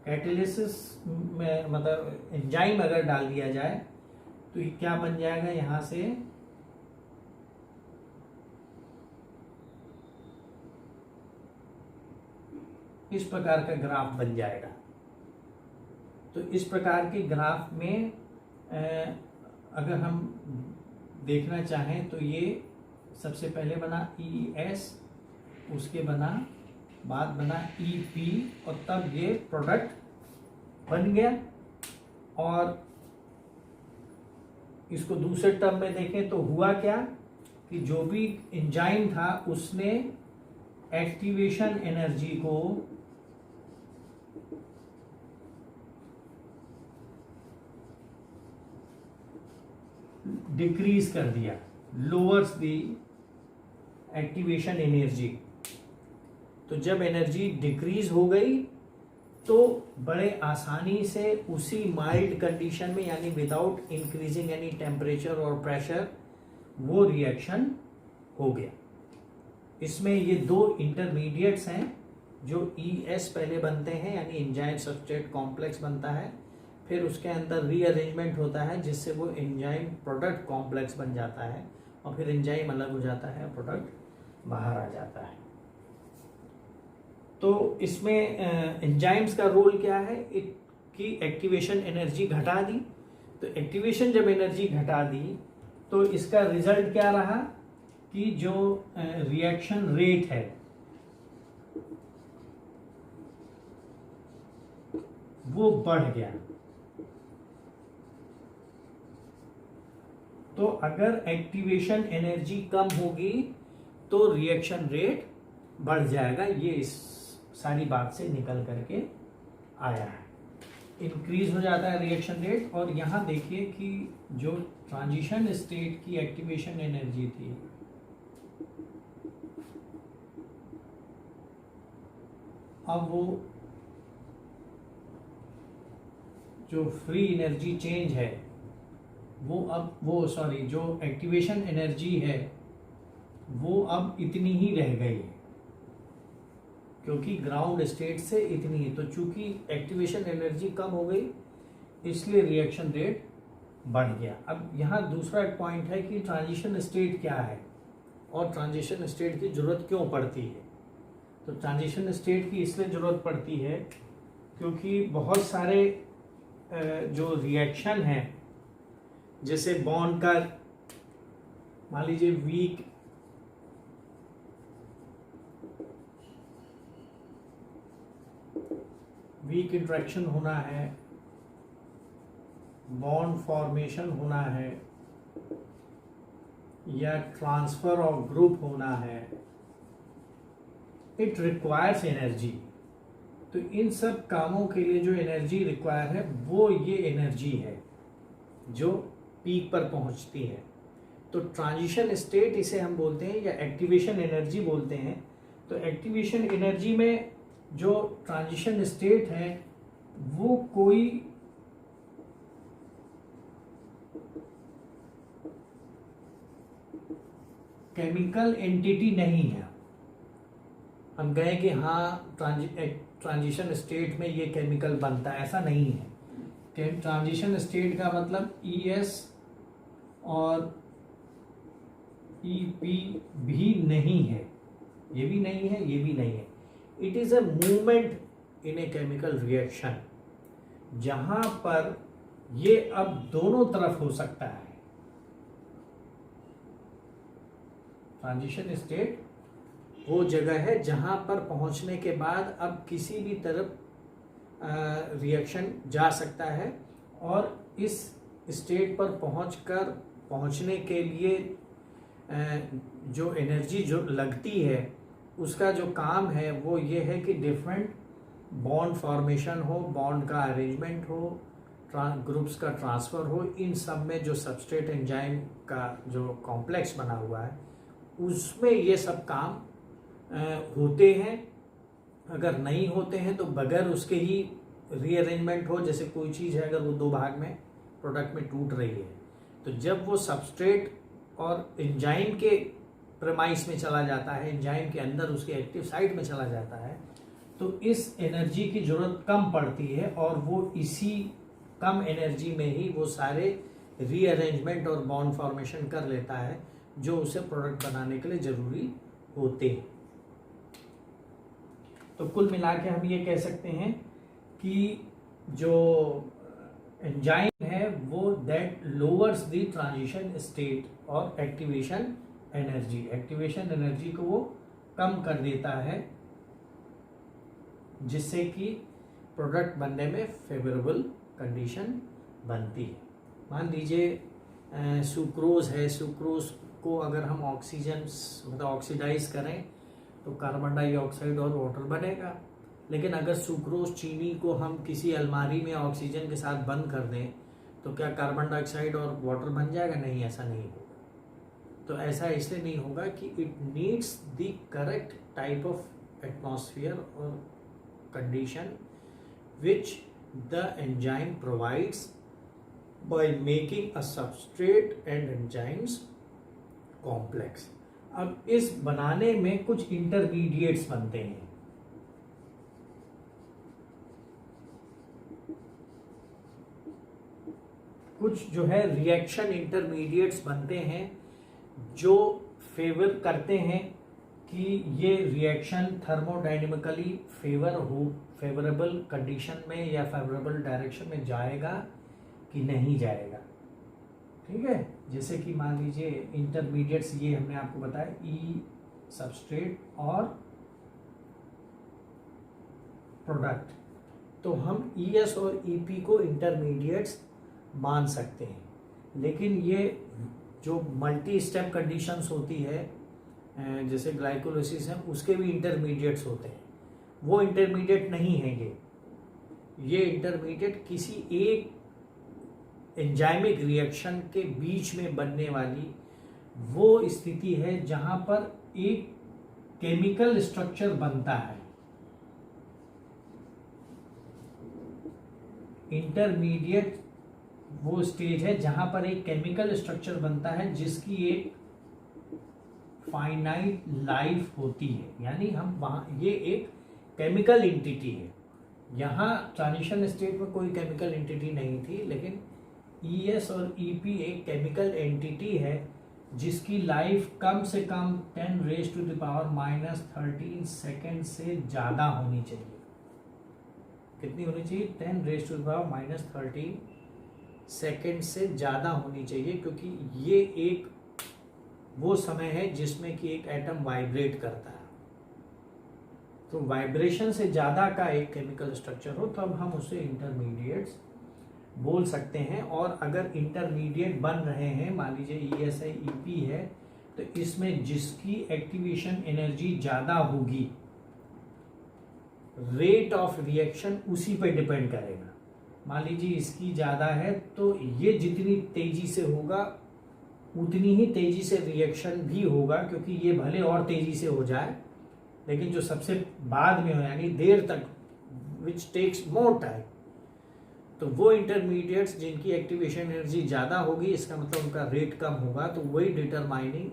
कैटेलिसिस में मतलब एंजाइम अगर डाल दिया जाए तो ये क्या बन जाएगा, यहां से इस प्रकार का ग्राफ बन जाएगा। तो इस प्रकार के ग्राफ में अगर हम देखना चाहें तो ये सबसे पहले बना ES, उसके बाद बना EP और तब ये प्रोडक्ट बन गया। और इसको दूसरे टर्म में देखें तो हुआ क्या कि जो भी एंजाइम था उसने एक्टिवेशन एनर्जी को डिक्रीज कर दिया, लोअर्स द एक्टिवेशन एनर्जी। तो जब एनर्जी डिक्रीज हो गई तो बड़े आसानी से उसी माइल्ड कंडीशन में, यानी विदाउट इंक्रीजिंग एनी टेम्परेचर और प्रेशर, वो रिएक्शन हो गया। इसमें ये दो इंटरमीडिएट्स हैं जो ES पहले बनते हैं, यानी एंजाइम सब्सट्रेट कॉम्प्लेक्स बनता है, फिर उसके अंदर रीअरेंजमेंट होता है जिससे वो एंजाइम प्रोडक्ट कॉम्प्लेक्स बन जाता है और फिर एंजाइम अलग हो जाता है, प्रोडक्ट बाहर आ जाता है। तो इसमें एंजाइम्स का रोल क्या है कि एक्टिवेशन एनर्जी घटा दी। तो एक्टिवेशन जब एनर्जी घटा दी तो इसका रिजल्ट क्या रहा कि जो रिएक्शन रेट है वो बढ़ गया। तो अगर एक्टिवेशन एनर्जी कम होगी तो रिएक्शन रेट बढ़ जाएगा। ये इस सारी बात से निकल करके आया है, इंक्रीज हो जाता है रिएक्शन रेट। और यहाँ देखिए कि जो ट्रांजिशन स्टेट की एक्टिवेशन एनर्जी थी अब वो जो फ्री एनर्जी चेंज है जो एक्टिवेशन एनर्जी है वो अब इतनी ही रह गई है, क्योंकि ग्राउंड स्टेट से इतनी ही। तो चूंकि एक्टिवेशन एनर्जी कम हो गई इसलिए रिएक्शन रेट बढ़ गया। अब यहाँ दूसरा एक पॉइंट है कि ट्रांजिशन स्टेट क्या है और ट्रांजिशन स्टेट की जरूरत क्यों पड़ती है। तो ट्रांजिशन स्टेट की इसलिए जरूरत पड़ती है क्योंकि बहुत सारे जो रिएक्शन है, जैसे बॉन्ड का मान लीजिए वीक इंट्रैक्शन होना है, बॉन्ड फॉर्मेशन होना है या ट्रांसफर ऑफ ग्रुप होना है, इट रिक्वायर्स एनर्जी। तो इन सब कामों के लिए जो एनर्जी रिक्वायर है वो ये एनर्जी है जो पीक पर पहुंचती है। तो ट्रांजिशन स्टेट इसे हम बोलते हैं या एक्टिवेशन एनर्जी बोलते हैं। तो एक्टिवेशन एनर्जी में जो ट्रांजिशन स्टेट है वो कोई केमिकल एंटिटी नहीं है। हम कहें कि हाँ ट्रांजिशन स्टेट में ये केमिकल बनता है, ऐसा नहीं है। ट्रांजिशन स्टेट का मतलब ES और EP भी नहीं है, ये भी नहीं है, ये भी नहीं है। It is a movement in a chemical reaction जहां पर ये अब दोनों तरफ हो सकता है। ट्रांजिशन स्टेट वो जगह है जहां पर पहुंचने के बाद अब किसी भी तरफ रिएक्शन जा सकता है और इस स्टेट पर पहुंचने के लिए जो एनर्जी जो लगती है उसका जो काम है वो ये है कि डिफरेंट बॉन्ड फॉर्मेशन हो, बॉन्ड का अरेंजमेंट हो, ग्रुप्स का ट्रांसफ़र हो। इन सब में जो सबस्ट्रेट एंजाइम का जो कॉम्प्लेक्स बना हुआ है उसमें ये सब काम होते हैं। अगर नहीं होते हैं तो बगैर उसके ही रीअरेंजमेंट हो, जैसे कोई चीज़ है अगर वो दो भाग में प्रोडक्ट में टूट रही है, तो जब वो सबस्ट्रेट और एंजाइम के प्रेमाइस में चला जाता है, एंजाइम के अंदर उसके एक्टिव साइट में चला जाता है, तो इस एनर्जी की ज़रूरत कम पड़ती है और वो इसी कम एनर्जी में ही वो सारे रीअरेंजमेंट और बॉन्ड फॉर्मेशन कर लेता है जो उसे प्रोडक्ट बनाने के लिए ज़रूरी होते हैं। तो कुल मिला के हम ये कह सकते हैं कि जो एंजाइम है वो that lowers the transition state और एक्टिवेशन एनर्जी को वो कम कर देता है, जिससे कि प्रोडक्ट बनने में फेवरेबल कंडीशन बनती है। मान लीजिए सुक्रोज है, सुक्रोज को अगर हम ऑक्सीजन मतलब ऑक्सीडाइज करें तो कार्बन डाइऑक्साइड और वाटर बनेगा, लेकिन अगर सुक्रोज चीनी को हम किसी अलमारी में ऑक्सीजन के साथ बंद कर दें तो क्या कार्बन डाइऑक्साइड और वाटर बन जाएगा? नहीं, ऐसा नहीं होगा। तो ऐसा इसलिए नहीं होगा कि it needs the correct type of atmosphere और condition which the enzyme provides by making a substrate and enzymes complex. अब इस बनाने में कुछ इंटरमीडिएट्स बनते हैं। कुछ जो है रिएक्शन इंटरमीडिएट्स बनते हैं जो फेवर करते हैं कि ये रिएक्शन थर्मोडायनेमिकली फेवरेबल कंडीशन में या फेवरेबल डायरेक्शन में जाएगा कि नहीं जाएगा। ठीक है, जैसे कि मान लीजिए इंटरमीडिएट्स ये हमने आपको बताया, ई सबस्ट्रेट और प्रोडक्ट, तो हम ईएस और ईपी को इंटरमीडिएट्स मान सकते हैं। लेकिन ये जो मल्टी स्टेप कंडीशंस होती है जैसे ग्लाइकोलाइसिस है, उसके भी इंटरमीडिएट्स होते हैं। वो इंटरमीडिएट नहीं है ये इंटरमीडिएट किसी एक एंजाइमिक रिएक्शन के बीच में बनने वाली वो स्थिति है जहां पर एक केमिकल स्ट्रक्चर बनता है। इंटरमीडिएट वो स्टेज है जहां पर एक केमिकल स्ट्रक्चर बनता है जिसकी एक फाइनाइट लाइफ होती है, यानी हम वहां ये एक केमिकल एंटिटी है। यहाँ ट्रांजिशन स्टेट में कोई केमिकल एंटिटी नहीं थी, लेकिन ईएस और ईपी एक केमिकल एंटिटी है जिसकी लाइफ कम से कम 10⁻⁻13 सेकेंड से ज़्यादा होनी चाहिए। कितनी होनी चाहिए? 10⁻⁻13 सेकेंड से ज़्यादा होनी चाहिए, क्योंकि ये एक वो समय है जिसमें कि एक एटम वाइब्रेट करता है। तो वाइब्रेशन से ज़्यादा का एक केमिकल स्ट्रक्चर हो तब हम उसे इंटरमीडिएट्स बोल सकते हैं। और अगर इंटरमीडिएट बन रहे हैं, मान लीजिए ईएसआई ईपी है, तो इसमें जिसकी एक्टिवेशन एनर्जी ज़्यादा होगी, रेट ऑफ रिएक्शन उसी पे डिपेंड करेगा। मान लीजिए इसकी ज़्यादा है तो ये जितनी तेजी से होगा उतनी ही तेजी से रिएक्शन भी होगा, क्योंकि ये भले और तेजी से हो जाए, लेकिन जो सबसे बाद में हो यानी देर तक, विच टेक्स मोर टाइम, तो वो इंटरमीडिएट्स जिनकी एक्टिवेशन एनर्जी ज़्यादा होगी, इसका मतलब उनका रेट कम होगा। तो वही डिटरमाइनिंग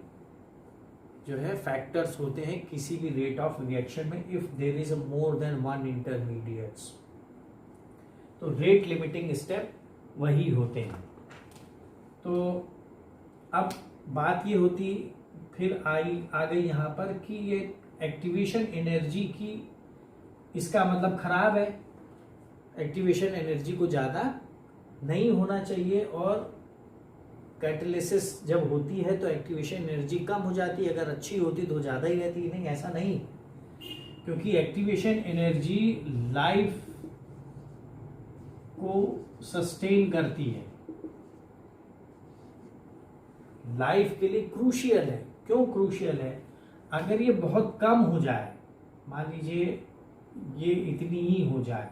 जो है फैक्टर्स होते हैं किसी भी रेट ऑफ रिएक्शन में, if there is more than one intermediates. तो रेट लिमिटिंग स्टेप वही होते हैं। तो अब बात ये होती फिर आ गई यहाँ पर कि ये एक्टिवेशन एनर्जी की, इसका मतलब खराब है, एक्टिवेशन एनर्जी को ज़्यादा नहीं होना चाहिए, और कैटालिसिस जब होती है तो एक्टिवेशन एनर्जी कम हो जाती है, अगर अच्छी होती तो ज़्यादा ही रहती। नहीं, ऐसा नहीं, क्योंकि एक्टिवेशन एनर्जी लाइफ को सस्टेन करती है, लाइफ के लिए क्रूशियल है। क्यों क्रूशियल है? अगर ये बहुत कम हो जाए, मान लीजिए ये इतनी ही हो जाए,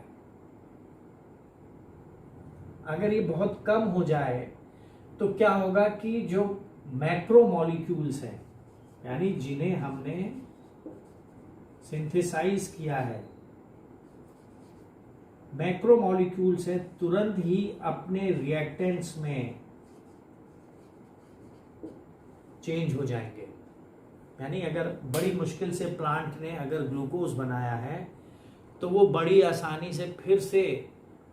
अगर ये बहुत कम हो जाए तो क्या होगा कि जो मैक्रो मॉलिक्यूल्स हैं, यानी जिन्हें हमने सिंथेसाइज किया है, मैक्रोमोलिक्यूल्स है, तुरंत ही अपने रिएक्टेंट्स में चेंज हो जाएंगे। यानी अगर बड़ी मुश्किल से प्लांट ने अगर ग्लूकोज बनाया है तो वो बड़ी आसानी से फिर से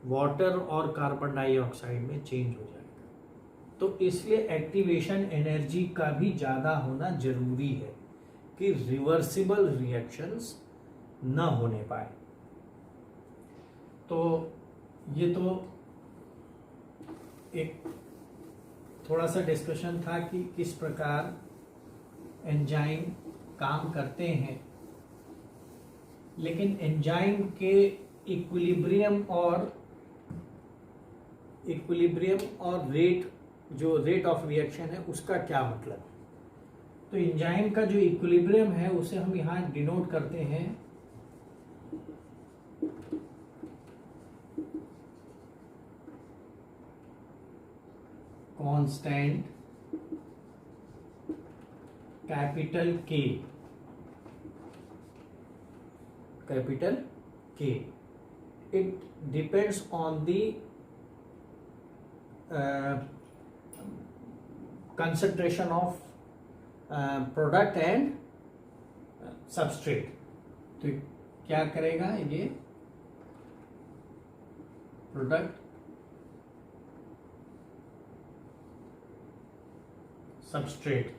वाटर और कार्बन डाइऑक्साइड में चेंज हो जाएगा। तो इसलिए एक्टिवेशन एनर्जी का भी ज़्यादा होना जरूरी है कि रिवर्सिबल रिएक्शंस न होने पाए। तो ये तो एक थोड़ा सा डिस्कशन था कि किस प्रकार एंजाइम काम करते हैं, लेकिन एंजाइम के इक्विलिब्रियम और रेट ऑफ रिएक्शन है उसका क्या मतलब है। तो एंजाइम का जो इक्विलिब्रियम है उसे हम यहाँ डिनोट करते हैं कांस्टेंट कैपिटल के। It depends on the concentration of product and substrate। तो क्या करेगा ये प्रोडक्ट सबस्ट्रेट,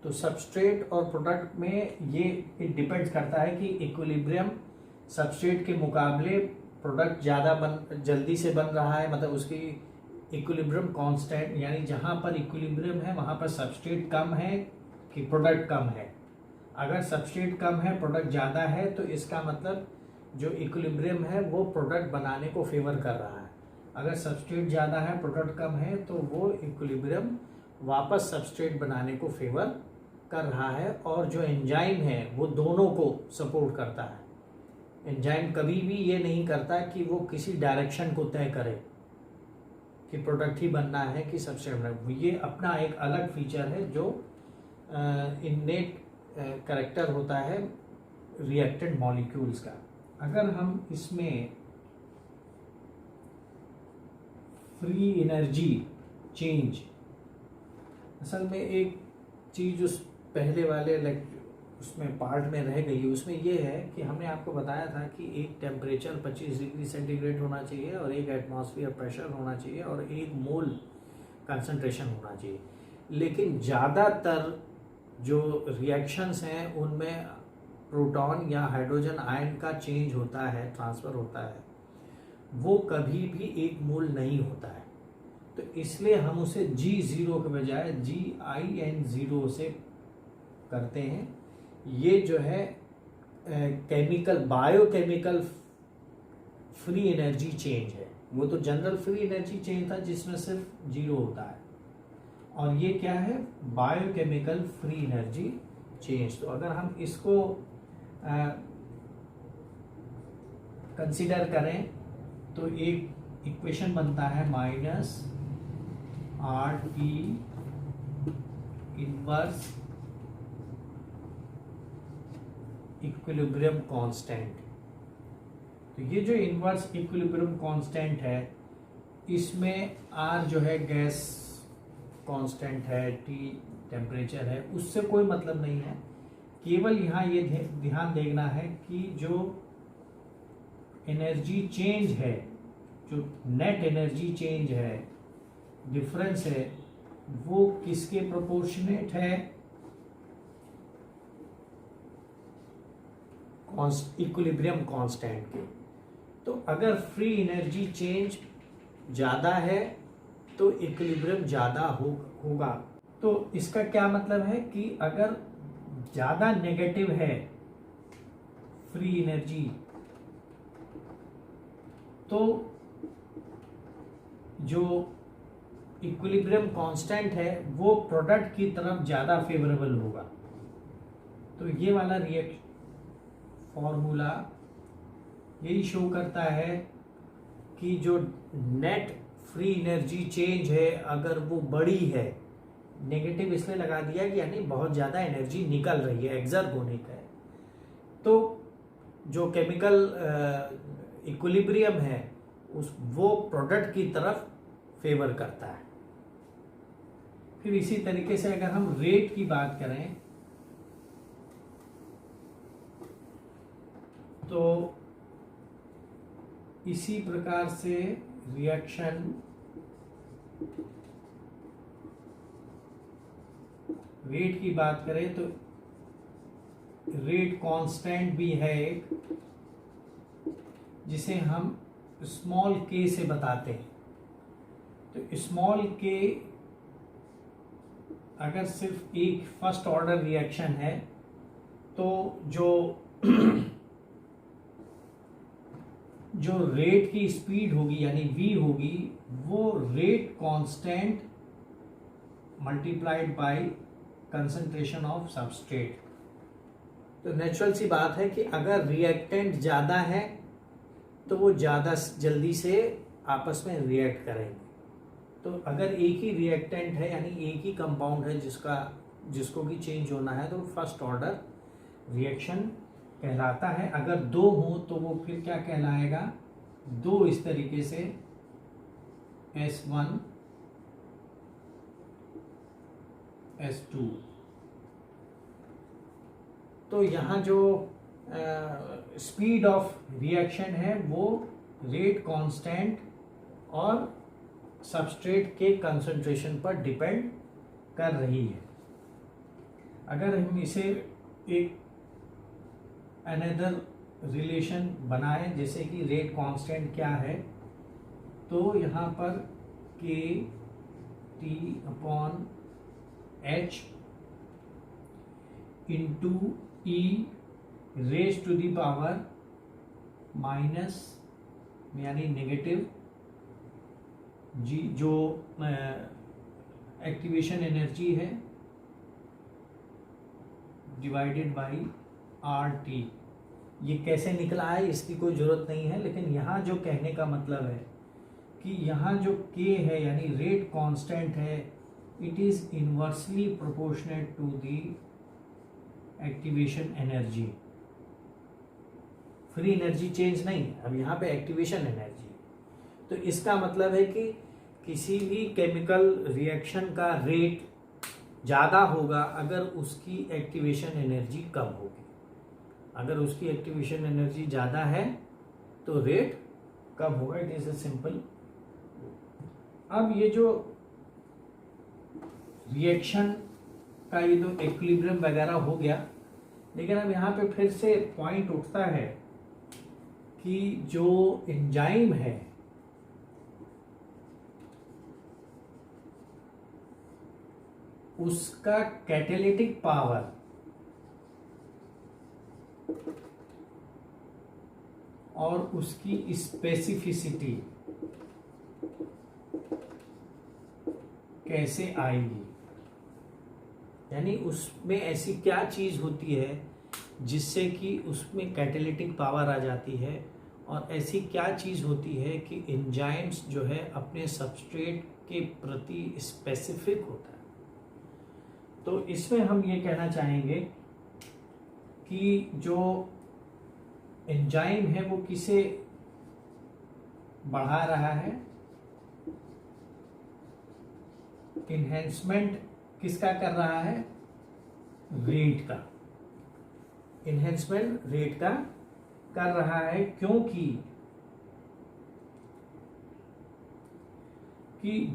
तो सबस्ट्रेट और प्रोडक्ट में ये इट डिपेंड्स करता है कि इक्विलिब्रियम सबस्ट्रेट के मुकाबले प्रोडक्ट ज़्यादा जल्दी से बन रहा है, मतलब उसकी इक्विलिब्रियम कांस्टेंट, यानी जहाँ पर इक्विलिब्रियम है वहाँ पर सबस्ट्रेट कम है कि प्रोडक्ट कम है। अगर सबस्ट्रेट कम है प्रोडक्ट ज़्यादा है तो इसका मतलब जो इक्विलिब्रियम है वो प्रोडक्ट बनाने को फेवर कर रहा है। अगर सबस्ट्रेट ज़्यादा है प्रोडक्ट कम है तो वो इक्विलिब्रियम वापस सबस्ट्रेट बनाने को फेवर कर रहा है। और जो एंजाइम है वो दोनों को सपोर्ट करता है। एंजाइम कभी भी ये नहीं करता कि वो किसी डायरेक्शन को तय करे कि प्रोडक्ट ही बनना है कि सबस्ट्रेट बनना है। ये अपना एक अलग फीचर है जो इननेट कैरेक्टर होता है रिएक्टेंट मॉलिक्यूल्स का। अगर हम इसमें फ्री एनर्जी चेंज, असल में एक चीज उस पहले वाले उसमें पार्ट में रह गई, उसमें ये है कि हमने आपको बताया था कि एक टेम्परेचर 25 डिग्री सेंटीग्रेड होना चाहिए और एक एटमॉस्फेयर प्रेशर होना चाहिए और एक मोल कंसंट्रेशन होना चाहिए। लेकिन ज़्यादातर जो रिएक्शंस हैं उनमें प्रोटॉन या हाइड्रोजन आयन का चेंज होता है, ट्रांसफ़र होता है, वो कभी भी एक मोल नहीं होता है। तो इसलिए हम उसे G0 के बजाय GIN0 से करते हैं। ये जो है बायोकेमिकल फ्री एनर्जी चेंज है। वो तो जनरल फ्री एनर्जी चेंज था जिसमें सिर्फ 0 होता है, और ये क्या है बायोकेमिकल फ्री एनर्जी चेंज। तो अगर हम इसको कंसीडर करें तो एक इक्वेशन बनता है -RT इनवर्स इक्विलिब्रियम कांस्टेंट। तो ये जो इनवर्स इक्विलिब्रियम कांस्टेंट है इसमें R जो है गैस कांस्टेंट है, T टेम्परेचर है, उससे कोई मतलब नहीं है। केवल यहाँ ये ध्यान देखना है कि जो एनर्जी चेंज है, जो नेट एनर्जी चेंज है, डिफरेंस है, वो किसके प्रोपोर्शनेट है, इक्विलिब्रियम कांस्टेंट के। तो अगर फ्री एनर्जी चेंज ज़्यादा है तो इक्विलिब्रियम ज़्यादा होगा। तो इसका क्या मतलब है कि अगर ज़्यादा नेगेटिव है फ्री एनर्जी तो जो इक्विलिब्रियम कांस्टेंट है वो प्रोडक्ट की तरफ ज़्यादा फेवरेबल होगा। तो ये वाला फॉर्मूला यही शो करता है कि जो नेट फ्री एनर्जी चेंज है अगर वो बड़ी है, नेगेटिव इसलिए लगा दिया कि यानी बहुत ज़्यादा एनर्जी निकल रही है, एक्सर्ब होने का है, तो जो केमिकल इक्विलिब्रियम है वो प्रोडक्ट की तरफ फेवर करता है। फिर इसी तरीके से अगर हम रेट की बात करें तो इसी प्रकार से रिएक्शन रेट की बात करें तो रेट कांस्टेंट भी है एक, जिसे हम स्मॉल के से बताते हैं। तो स्मॉल के अगर सिर्फ एक फर्स्ट ऑर्डर रिएक्शन है तो जो रेट की स्पीड होगी यानी v होगी वो rate constant multiplied by concentration of substrate. तो नेचुरल सी बात है कि अगर रिएक्टेंट ज़्यादा है तो वो ज़्यादा जल्दी से आपस में रिएक्ट करेंगे। तो अगर एक ही रिएक्टेंट है यानी एक ही कंपाउंड है जिसको भी चेंज होना है तो फर्स्ट ऑर्डर रिएक्शन कहलाता है। अगर दो हो तो वो फिर क्या कहलाएगा, दो इस तरीके से S1 S2। तो यहाँ जो स्पीड ऑफ रिएक्शन है वो रेट कांस्टेंट और सबस्ट्रेट के कंसंट्रेशन पर डिपेंड कर रही है। अगर हम इसे एक अनदर रिलेशन बनाएं जैसे कि रेट कांस्टेंट क्या है, तो यहाँ पर k T upon h into e raise to the power minus यानी नेगेटिव जी, जो एक्टिवेशन एनर्जी है डिवाइडेड बाई आर टी। ये कैसे निकला है इसकी कोई ज़रूरत नहीं है, लेकिन यहाँ जो कहने का मतलब है कि यहाँ जो k है यानी रेट कांस्टेंट है, it is inversely proportionate to the activation energy. Free energy change नहीं, अब यहाँ पे एक्टिवेशन एनर्जी। तो इसका मतलब है कि किसी भी केमिकल रिएक्शन का रेट ज़्यादा होगा अगर उसकी एक्टिवेशन एनर्जी कम होगी। अगर उसकी एक्टिवेशन एनर्जी ज़्यादा है तो रेट कम होगा। It is a simple. अब ये जो रिएक्शन का ये जो इक्विलिब्रियम वगैरह हो गया, लेकिन अब यहाँ पे फिर से पॉइंट उठता है कि जो एंजाइम है उसका कैटालिटिक पावर और उसकी स्पेसिफिसिटी कैसे आएगी, यानी उसमें ऐसी क्या चीज होती है जिससे कि उसमें कैटालिटिक पावर आ जाती है, और ऐसी क्या चीज होती है कि एंजाइम्स जो है अपने सबस्ट्रेट के प्रति स्पेसिफिक होता है। तो इसमें हम ये कहना चाहेंगे कि जो एंजाइम है वो किसे बढ़ा रहा है, इन्हेंसमेंट किसका कर रहा है, रेट का। इन्हेंसमेंट रेट का कर रहा है क्योंकि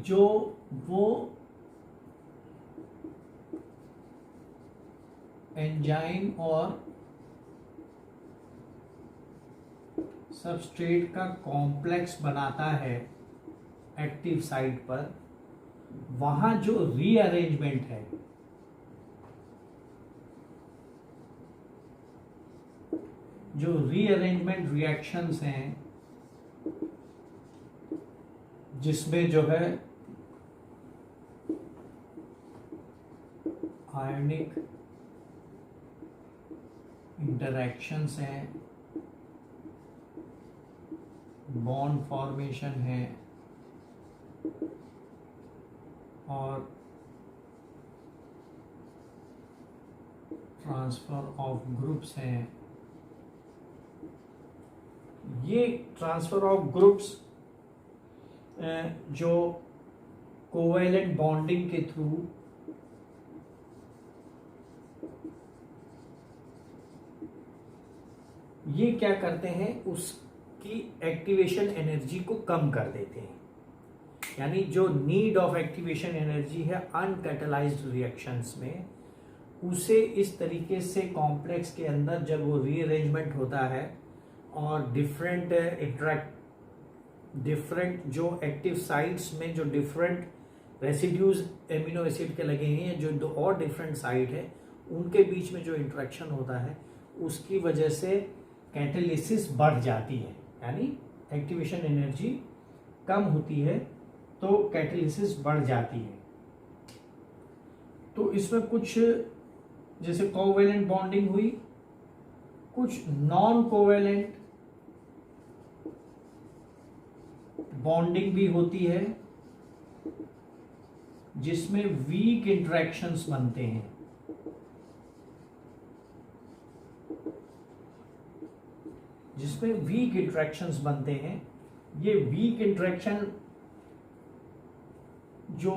जो वो एंजाइम और सबस्ट्रेट का कॉम्प्लेक्स बनाता है एक्टिव साइट पर, वहां जो रीअरेंजमेंट है जो रीअरेंजमेंट रिएक्शंस हैं जिसमें जो है आयनिक इंटरैक्शंस हैं, बॉन्ड फॉर्मेशन है और ट्रांसफर ऑफ ग्रुप्स हैं, ये ट्रांसफर ऑफ ग्रुप्स जो कोवेलेंट बॉन्डिंग के थ्रू ये क्या करते हैं, उसकी एक्टिवेशन एनर्जी को कम कर देते हैं। यानी जो नीड ऑफ एक्टिवेशन एनर्जी है अनकैटलाइज्ड रिएक्शंस में, उसे इस तरीके से कॉम्प्लेक्स के अंदर जब वो रीअरेंजमेंट होता है और डिफरेंट जो एक्टिव साइट्स में जो डिफरेंट रेसिड्यूज एमिनो एसिड के लगे हैं, जो दो और डिफरेंट साइट है, उनके बीच में जो इंटरेक्शन होता है उसकी वजह से कैटालिसिस बढ़ जाती है। यानी एक्टिवेशन एनर्जी कम होती है तो कैटालिसिस बढ़ जाती है। तो इसमें कुछ जैसे कोवेलेंट बॉन्डिंग हुई, कुछ नॉन कोवेलेंट बॉन्डिंग भी होती है जिसमें वीक इंटरेक्शंस बनते हैं। जिसमें वीक इंटरेक्शंस बनते हैं, ये वीक इंटरेक्शन जो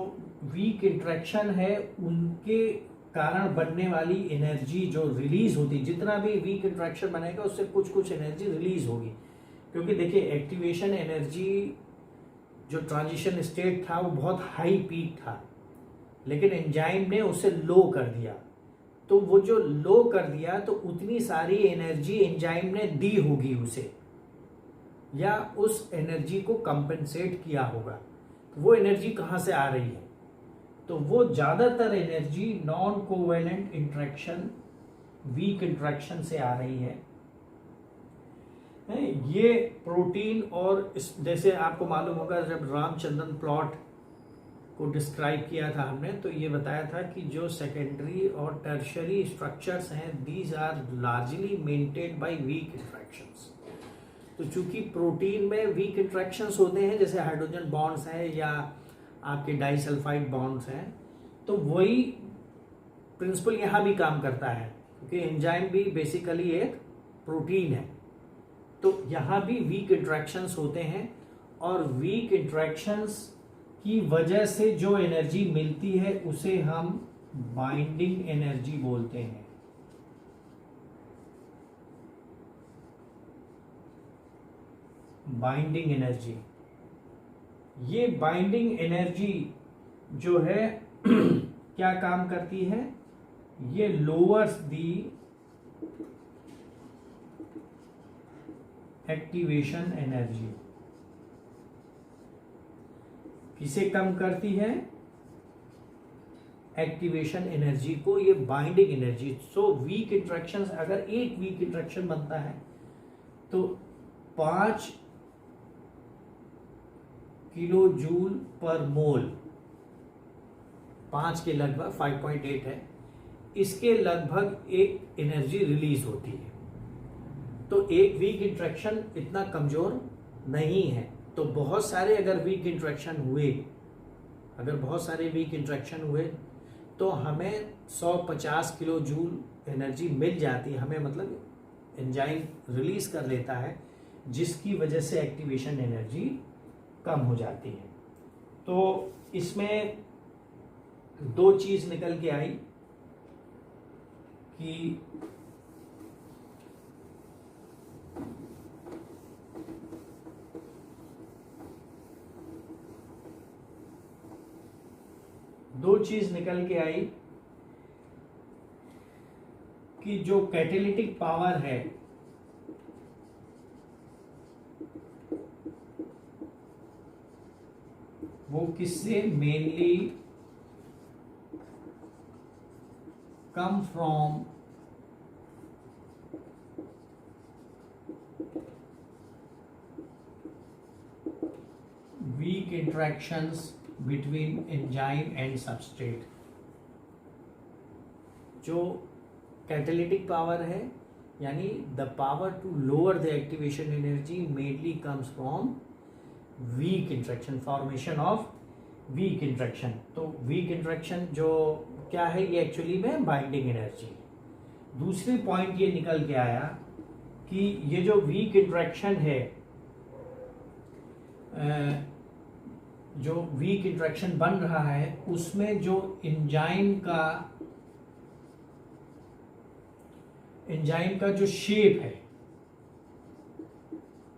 वीक इंटरेक्शन है उनके कारण बनने वाली एनर्जी जो रिलीज होती है, जितना भी वीक इंटरेक्शन बनेगा उससे कुछ एनर्जी रिलीज होगी। क्योंकि देखिए एक्टिवेशन एनर्जी जो ट्रांजिशन स्टेट था वो बहुत हाई पीक था, लेकिन एंजाइम ने उसे लो कर दिया। तो वो जो लो कर दिया तो उतनी सारी एनर्जी एंजाइम ने दी होगी उसे, या उस एनर्जी को कंपेंसेट किया होगा। वो एनर्जी कहाँ से आ रही है? तो वो ज्यादातर energy non covalent interaction, weak interaction से आ रही है। ये प्रोटीन और जैसे आपको मालूम होगा जब रामचंद्रन प्लॉट को डिस्क्राइब किया था हमने, तो ये बताया था कि जो सेकेंडरी और टर्शियरी स्ट्रक्चर्स हैं, these are largely maintained by weak interactions. तो चूंकि प्रोटीन में वीक इंटरेक्शंस होते हैं, जैसे हाइड्रोजन बॉन्ड्स हैं या आपके डाइसल्फाइड बॉन्ड्स हैं, तो वही प्रिंसिपल यहाँ भी काम करता है, क्योंकि एंजाइम भी बेसिकली एक प्रोटीन है। तो यहाँ भी वीक इंटरेक्शंस होते हैं, और वीक इंटरेक्शंस की वजह से जो एनर्जी मिलती है उसे हम बाइंडिंग एनर्जी बोलते हैं। बाइंडिंग एनर्जी, ये बाइंडिंग एनर्जी जो है क्या काम करती है? ये लोअर्स दी एक्टिवेशन एनर्जी। किसे कम करती है? एक्टिवेशन एनर्जी को, ये binding energy. So weak interactions, अगर एक वीक इंटरेक्शन बनता है तो 5 किलो जूल पर मोल, 5 के लगभग 5.8 है, इसके लगभग एक एनर्जी रिलीज होती है। तो एक वीक इंटरेक्शन इतना कमजोर नहीं है। तो बहुत सारे अगर वीक इंटरेक्शन हुए, अगर बहुत सारे वीक इंटरेक्शन हुए तो हमें 150 किलो जूल एनर्जी मिल जाती है हमें, मतलब एंजाइम रिलीज कर लेता है, जिसकी वजह से एक्टिवेशन एनर्जी कम हो जाती है। तो इसमें 2 चीज निकल के आई कि कि जो कैटालिटिक पावर है वो किससे mainly come from weak interactions between enzyme and substrate. जो कैटालिटिक पावर है, यानी the power to lower the activation energy mainly comes from weak interaction, formation of weak interaction. तो वीक इंटरेक्शन जो क्या है, ये एक्चुअली में बाइंडिंग एनर्जी। दूसरी पॉइंट ये निकल के आया कि ये जो वीक इंटरेक्शन है, जो वीक इंटरेक्शन बन रहा है, उसमें जो एंजाइम का जो शेप है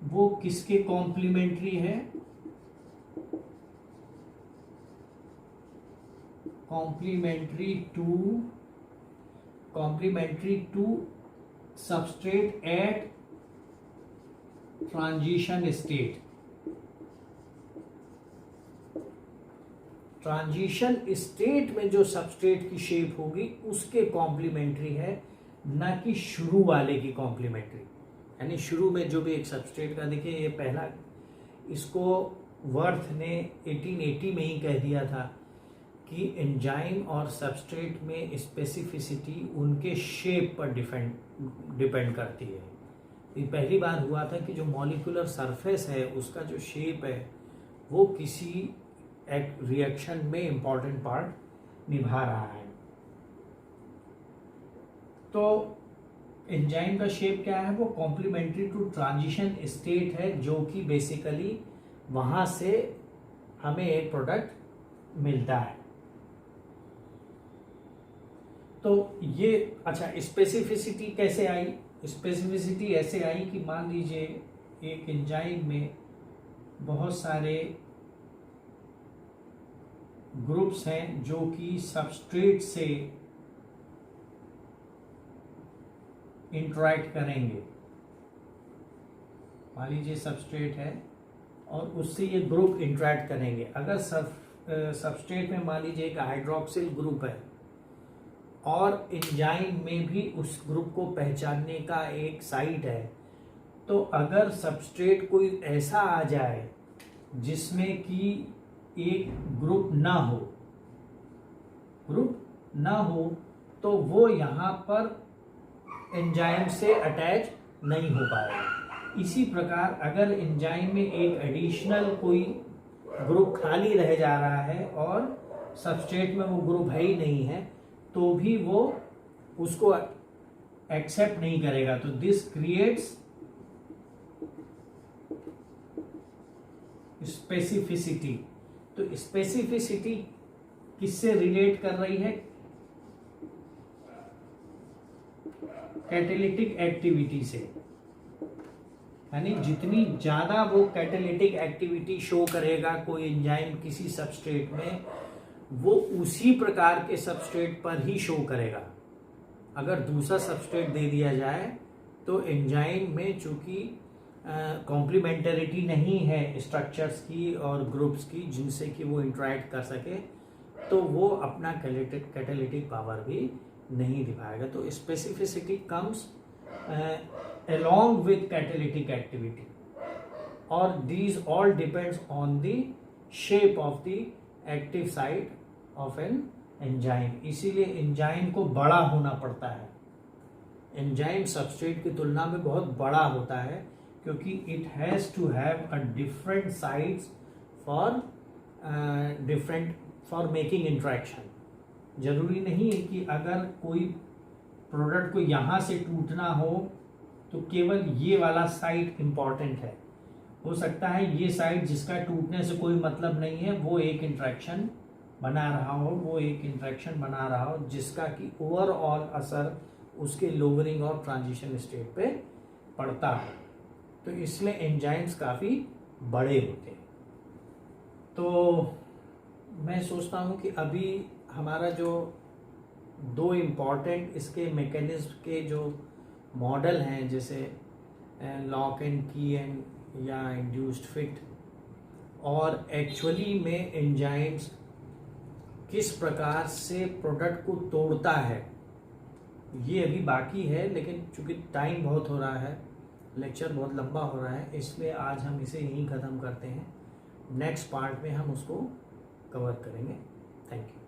वो किसके कॉम्प्लीमेंट्री है? Complementary to substrate at transition state. Transition state में जो सबस्ट्रेट की शेप होगी उसके कॉम्प्लीमेंट्री है, ना कि शुरू वाले की कॉम्प्लीमेंट्री। यानी शुरू में जो भी एक सबस्ट्रेट का, देखिए ये पहला, इसको वर्थ ने 1880 में ही कह दिया था कि एंजाइम और सबस्ट्रेट में स्पेसिफिसिटी उनके शेप पर डिपेंड करती है। ये पहली बार हुआ था कि जो मॉलिक्यूलर सरफेस है उसका जो शेप है वो किसी एक रिएक्शन में इंपॉर्टेंट पार्ट निभा रहा है। तो एंजाइम का शेप क्या है? वो कॉम्प्लीमेंट्री टू ट्रांजिशन स्टेट है, जो कि बेसिकली वहां से हमें एक प्रोडक्ट मिलता है। तो ये अच्छा, स्पेसिफिसिटी कैसे आई? स्पेसिफिसिटी ऐसे आई कि मान लीजिए एक एंजाइम में बहुत सारे ग्रुप्स हैं जो कि सबस्ट्रेट से इंटरैक्ट करेंगे। मान लीजिए सबस्ट्रेट है और उससे ये ग्रुप इंटरैक्ट करेंगे। अगर सबस्ट्रेट में मान लीजिए एक हाइड्रोक्सिल ग्रुप है और एंजाइम में भी उस ग्रुप को पहचानने का एक साइट है, तो अगर सबस्ट्रेट कोई ऐसा आ जाए जिसमें कि एक ग्रुप ना हो तो वो यहाँ पर एंजाइम से अटैच नहीं हो पाएगा। इसी प्रकार अगर एंजाइम में एक एडिशनल कोई ग्रुप खाली रह जा रहा है और सबस्ट्रेट में वो ग्रुप है ही नहीं है, तो भी वो उसको एक्सेप्ट नहीं करेगा। तो दिस क्रिएट्स स्पेसिफिसिटी। तो स्पेसिफिसिटी किससे रिलेट कर रही है? कैटालिटिक एक्टिविटी से। यानी जितनी ज्यादा वो कैटालिटिक एक्टिविटी शो करेगा कोई एंजाइम किसी सबस्ट्रेट में, वो उसी प्रकार के सबस्ट्रेट पर ही शो करेगा। अगर दूसरा सबस्ट्रेट दे दिया जाए तो एंजाइम में चूंकि कॉम्प्लीमेंटरिटी नहीं है स्ट्रक्चर्स की और ग्रुप्स की जिनसे कि वो इंटरैक्ट कर सके, तो वो अपना कैटालिटिक पावर भी नहीं दिखाएगा। तो specificity comes along with catalytic activity, or these all depends on the shape of the active site of an enzyme। इसीलिए एंजाइम को बड़ा होना पड़ता है। एंजाइम सबस्ट्रेट की तुलना में बहुत बड़ा होता है क्योंकि it has to have a different sites for making interaction. जरूरी नहीं है कि अगर कोई प्रोडक्ट को यहाँ से टूटना हो तो केवल ये वाला साइट इंपॉर्टेंट है। हो सकता है ये साइट जिसका टूटने से कोई मतलब नहीं है वो एक इंटरेक्शन बना रहा हो जिसका कि ओवरऑल असर उसके लोअरिंग और ट्रांजिशन स्टेट पे पड़ता है। तो इसलिए एंजाइम्स काफ़ी बड़े होते हैं। तो मैं सोचता हूँ कि अभी हमारा जो दो इम्पॉर्टेंट इसके मैकेनिज्म के जो मॉडल हैं, जैसे लॉक एंड की एंड या इंड्यूस्ड फिट, और एक्चुअली में एंजाइम्स किस प्रकार से प्रोडक्ट को तोड़ता है, ये अभी बाकी है। लेकिन चूंकि टाइम बहुत हो रहा है, लेक्चर बहुत लंबा हो रहा है, इसलिए आज हम इसे यहीं ख़त्म करते हैं। नेक्स्ट पार्ट में हम उसको कवर करेंगे। Thank you.